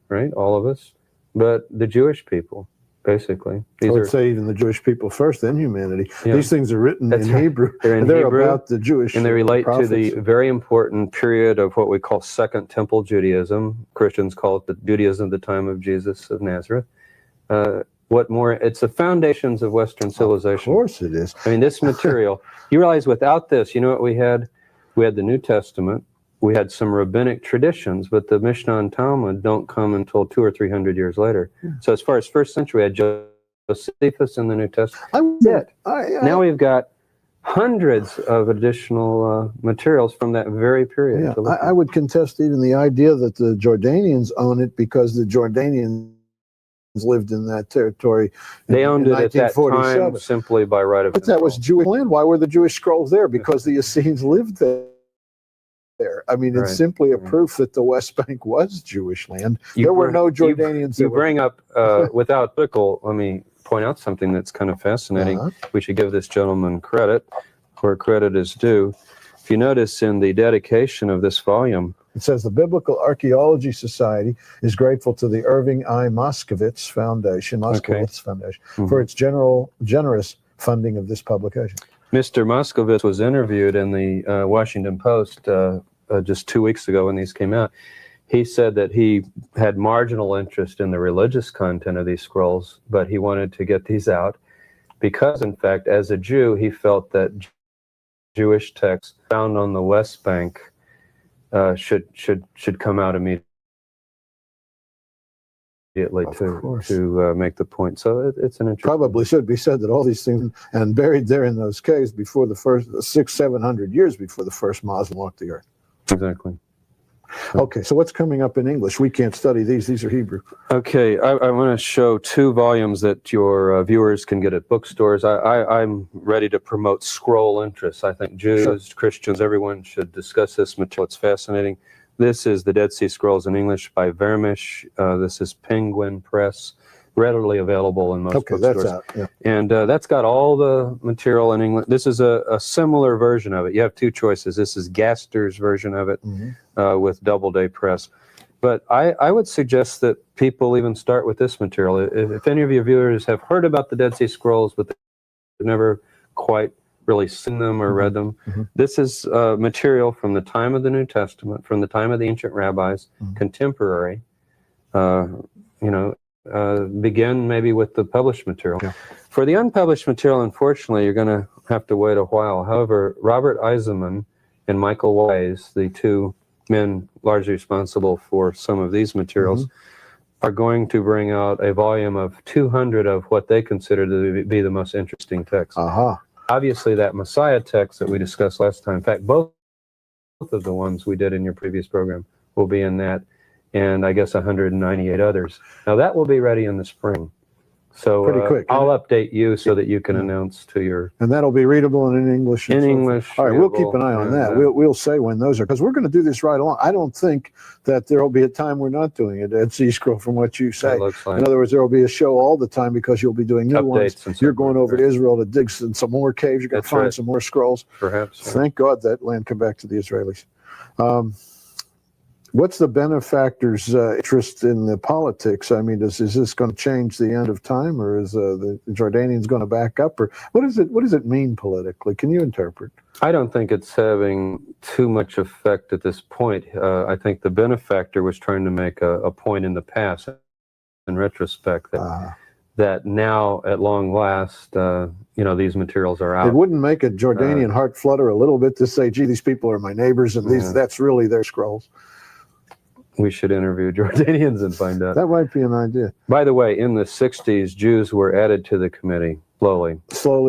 right? All of us. But the Jewish people, basically. I would say even the Jewish people first, then humanity. Yeah. These things are written in right. Hebrew. They're in They're Hebrew, about the Jewish and they relate prophets. to the very important period of what we call Second Temple Judaism. Christians call it the Judaism of the time of Jesus of Nazareth. What more? It's the foundations of Western civilization. Of course it is. I mean, this material, you realize without this, you know what we had? We had the New Testament. We had some rabbinic traditions, but the Mishnah and Talmud don't come until 200 or 300 years later. So as far as first century, we had Josephus in the New Testament. That's it. Now we've got hundreds of additional materials from that very period. Yeah, I would contest even the idea that the Jordanians own it because the Jordanians lived in that territory. They owned it at that time simply by right of But that was Jewish land. Why were the Jewish scrolls there? Because the Essenes lived there. I mean, it's simply a proof that the West Bank was Jewish land. There were no Jordanians. You bring up, without pickle, let me point out something that's kind of fascinating. We should give this gentleman credit where credit is due. If you notice in the dedication of this volume, it says the Biblical Archaeology Society is grateful to the Irving I. Moskowitz Foundation, for its generous funding of this publication. Mr. Moskowitz was interviewed in the Washington Post just 2 weeks ago when these came out. He said that he had marginal interest in the religious content of these scrolls, but he wanted to get these out because, in fact, as a Jew, he felt that Jewish texts found on the West Bank should come out immediately to make the point. So it's an interesting. Probably should be said that all these things and buried there in those caves before the first 600-700 years before the first Muslim walked the earth. Exactly. Okay, so what's coming up in English? We can't study these. These are Hebrew. Okay, I want to show 2 volumes that your viewers can get at bookstores. I'm ready to promote scroll interests. I think Jews, Christians, everyone should discuss this material. It's fascinating. This is the Dead Sea Scrolls in English by Vermish. This is Penguin Press, readily available in most bookstores. That's out. Yeah. And that's got all the material in English. This is a similar version of it. You have 2 choices. This is Gaster's version of it with Doubleday Press. But I would suggest that people even start with this material. If any of your viewers have heard about the Dead Sea Scrolls, but they've never quite really seen them or read them, this is material from the time of the New Testament, from the time of the ancient rabbis, contemporary, begin maybe with the published material. For the unpublished material, unfortunately, you're going to have to wait a while. However, Robert Eisenman and Michael Wise, the 2 men largely responsible for some of these materials, are going to bring out a volume of 200 of what they consider to be the most interesting texts. Obviously, that Messiah text that we discussed last time, in fact, both of the ones we did in your previous program will be in that, and I guess 198 others. Now, that will be ready in the spring. So pretty quick. I'll update you so that you can announce to your... And that'll be readable and in English. In English. All right, we'll keep an eye on that. We'll say when those are, because we're going to do this right along. I don't think that there will be a time we're not doing it at Sea Scroll from what you say. Like. In other words, there will be a show all the time because you'll be doing new updates ones. You're going over to Israel to dig some more caves. You're going to find some more scrolls. Perhaps. Thank God that land come back to the Israelis. What's the benefactor's interest in the politics? I mean, is this going to change the end of time, or is the Jordanians going to back up, or what does it mean politically? Can you interpret? I don't think it's having too much effect at this point. I think the benefactor was trying to make a point in the past, in retrospect, that now at long last, these materials are out. It wouldn't make a Jordanian heart flutter a little bit to say, "Gee, these people are my neighbors, and that's really their scrolls." We should interview Jordanians and find out. That might be an idea. By the way, in the 60s, Jews were added to the committee slowly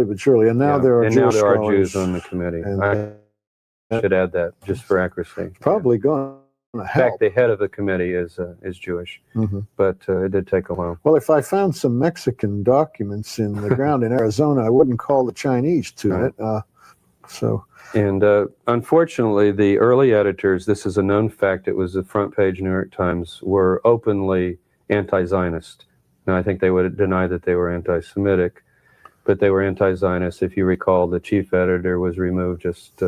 but surely. And now there are and Jewish now there are scholars, Jews on the committee. and I should add that just for accuracy. Probably going to In help. fact, the head of the committee is Jewish, but it did take a while. Well, if I found some Mexican documents in the ground in Arizona, I wouldn't call the Chinese to it. And unfortunately, the early editors, this is a known fact, it was the front page New York Times, were openly anti-Zionist. Now, I think they would deny that they were anti-Semitic, but they were anti-Zionist. If you recall, the chief editor was removed just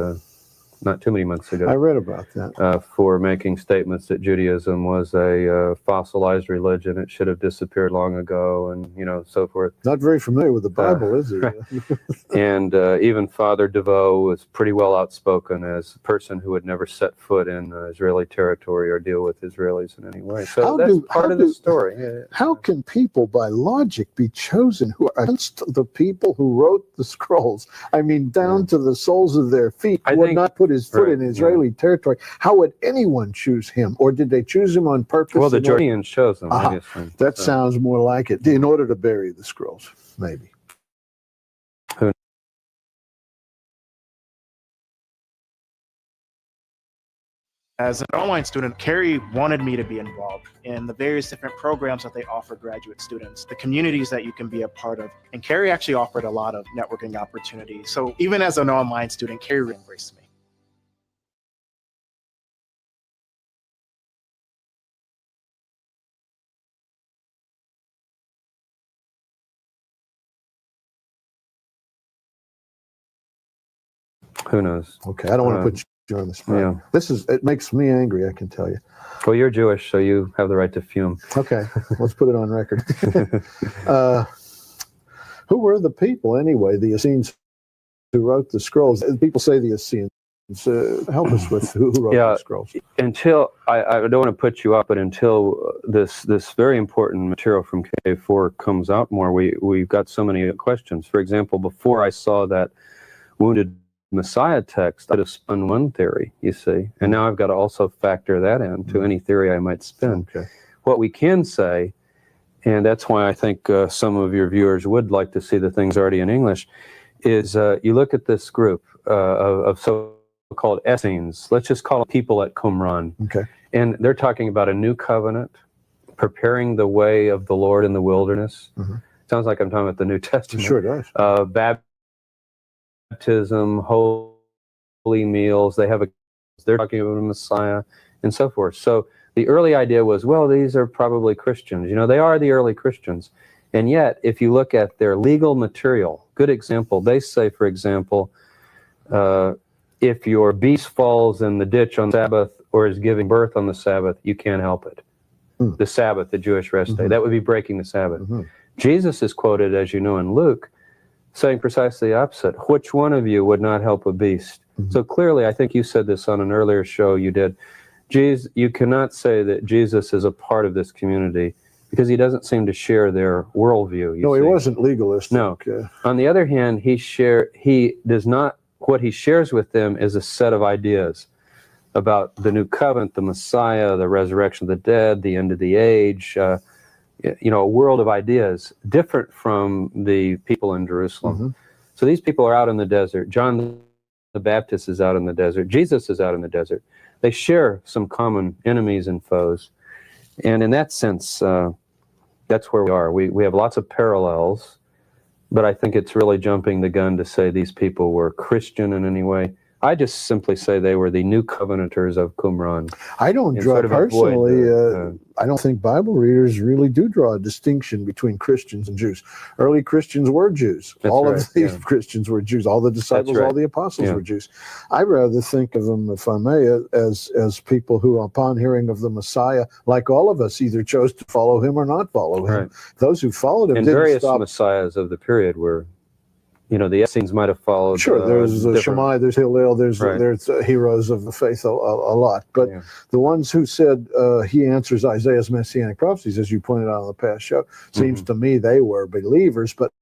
not too many months ago. I read about that. For making statements that Judaism was a fossilized religion. It should have disappeared long ago, and so forth. Not very familiar with the Bible, is he? And even Father DeVoe was pretty well outspoken as a person who had never set foot in Israeli territory or deal with Israelis in any way. So that's part of the story. Yeah. How can people, by logic, be chosen who are against the people who wrote the scrolls? I mean, down to the soles of their feet, would not put his foot in Israeli territory. How would anyone choose him? Or did they choose him on purpose? Well, the Jordanians chose him, Uh-huh. obviously. That sounds more like it. In order to bury the scrolls, maybe. As an online student, Carrie wanted me to be involved in the various different programs that they offer graduate students, the communities that you can be a part of. And Carrie actually offered a lot of networking opportunities. So even as an online student, Carrie embraced me. Who knows? Okay, I don't want to put you on the spot. Yeah. It makes me angry, I can tell you. Well, you're Jewish, so you have the right to fume. Okay, let's put it on record. Who were the people, anyway, the Essenes who wrote the scrolls? People say the Essenes. Help us with who wrote the scrolls. Until, I don't want to put you up, but until this very important material from K4 comes out more, we've got so many questions. For example, before I saw that Wounded Messiah text, I'd have spun one theory, you see, and now I've got to also factor that in to any theory I might spin. Okay. What we can say, and that's why I think some of your viewers would like to see the things already in English, is you look at this group of so-called Essenes, let's just call them people at Qumran, okay, and they're talking about a new covenant, preparing the way of the Lord in the wilderness. Sounds like I'm talking about the New Testament. Sure does. Baptism, holy meals, they're talking about a Messiah and so forth. So the early idea was, well, these are probably Christians. They are the early Christians. And yet, if you look at their legal material, good example, they say, for example, if your beast falls in the ditch on Sabbath or is giving birth on the Sabbath, you can't help it. The Sabbath, the Jewish rest day, that would be breaking the Sabbath. Jesus is quoted, as you know, in Luke, saying precisely the opposite. Which one of you would not help a beast? So clearly, I think you said this on an earlier show you did, you cannot say that Jesus is a part of this community because he doesn't seem to share their worldview. No, he wasn't legalistic. No. On the other hand, what he shares with them is a set of ideas about the new covenant, the Messiah, the resurrection of the dead, the end of the age, a world of ideas different from the people in Jerusalem. So these people are out in the desert. John the Baptist is out in the desert. Jesus is out in the desert. They share some common enemies and foes. And in that sense, that's where we are. We have lots of parallels, but I think it's really jumping the gun to say these people were Christian in any way. I just simply say they were the new covenanters of Qumran. I don't draw personally. I don't think Bible readers really do draw a distinction between Christians and Jews. Early Christians were Jews. All of these Christians were Jews. All the disciples, all the apostles were Jews. I rather think of them, if I may, as people who, upon hearing of the Messiah, like all of us, either chose to follow him or not follow him. Those who followed him and didn't various stop. messiahs of the period were. The Essenes might have followed. Sure, there's Shammai, there's Hillel, there's heroes of the faith a lot. But the ones who said he answers Isaiah's messianic prophecies, as you pointed out on the past show, seems to me they were believers, but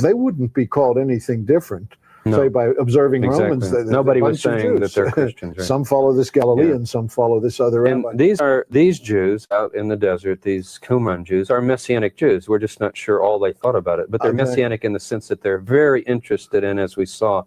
they wouldn't be called anything different No. say by observing Exactly. Romans. That Nobody they're a was bunch of saying that Jews. they're Christians. Right? Some follow this Galilean, some follow this other And rabbi. these Jews out in the desert, these Qumran Jews, are Messianic Jews. We're just not sure all they thought about it. But they're Exactly. Messianic in the sense that they're very interested in, as we saw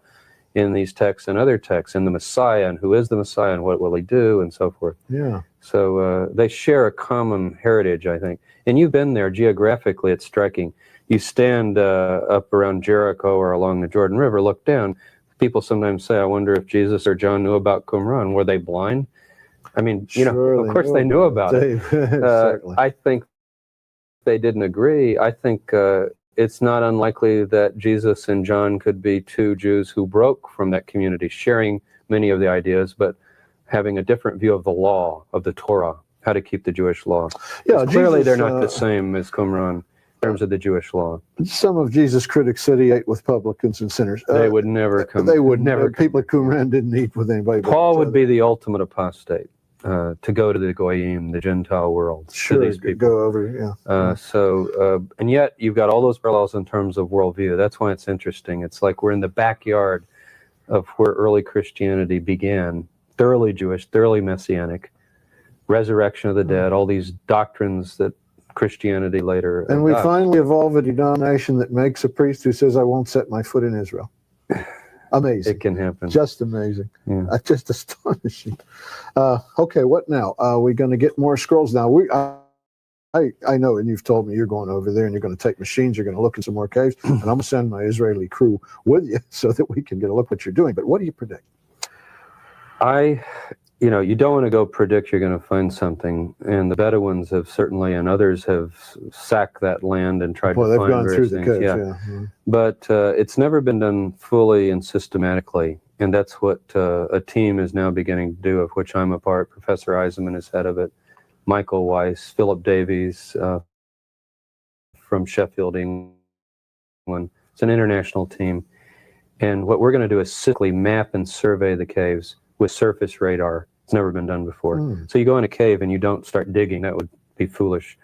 in these texts and other texts, in the Messiah and who is the Messiah and what will he do and so forth. Yeah. So they share a common heritage, I think. And you've been there geographically, it's striking. You stand up around Jericho or along the Jordan River, look down. People sometimes say, I wonder if Jesus or John knew about Qumran. Were they blind? I mean, of course they knew about it. I think they didn't agree. I think it's not unlikely that Jesus and John could be two Jews who broke from that community, sharing many of the ideas, but having a different view of the law, of the Torah, how to keep the Jewish law. Yeah, clearly Jesus, they're not the same as Qumran in terms of the Jewish law. Some of Jesus' critics said he ate with publicans and sinners. They would never come. They would never. People at Qumran didn't eat with anybody. Paul would be the ultimate apostate, to go to the Goyim, the Gentile world. Sure, to these people. go over, yeah. And yet you've got all those parallels in terms of worldview. That's why it's interesting. It's like we're in the backyard of where early Christianity began, thoroughly Jewish, thoroughly Messianic, resurrection of the dead, all these doctrines that Christianity later And we finally evolve a denomination that makes a priest who says, I won't set my foot in Israel. Amazing. It can happen. Just amazing. Yeah. Just astonishing. Okay, what now? Are we going to get more scrolls now? I know, and you've told me you're going over there and you're going to take machines, you're going to look in some more caves, and I'm going to send my Israeli crew with you so that we can get a look at what you're doing. But what do you predict? You don't want to go predict you're going to find something, and the Bedouins have certainly, and others have sacked that land and tried to find they've gone various through the things. caves, yeah. But it's never been done fully and systematically, and that's what a team is now beginning to do, of which I'm a part. Professor Eisenman is head of it, Michael Weiss, Philip Davies from Sheffield, England. It's an international team, and what we're going to do is simply map and survey the caves with surface radar. It's never been done before. So you go in a cave and you don't start digging. That would be foolish.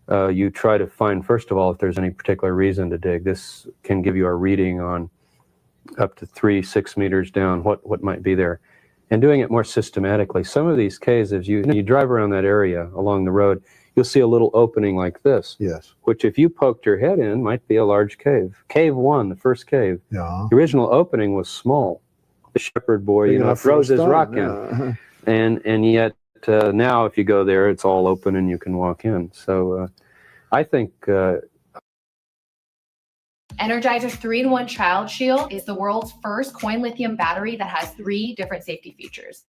You try to find, first of all, if there's any particular reason to dig. This can give you a reading on up to 3-6 meters down, what might be there. And doing it more systematically. Some of these caves, as you drive around that area along the road, you'll see a little opening like this. Yes. Which if you poked your head in, might be a large cave. Cave 1, the first cave. Yeah. The original opening was small. The shepherd boy, throws his rock in. And yet now if you go there, it's all open and you can walk in. So I think Energizer's 3-in-1 Child Shield is the world's first coin lithium battery that has 3 different safety features.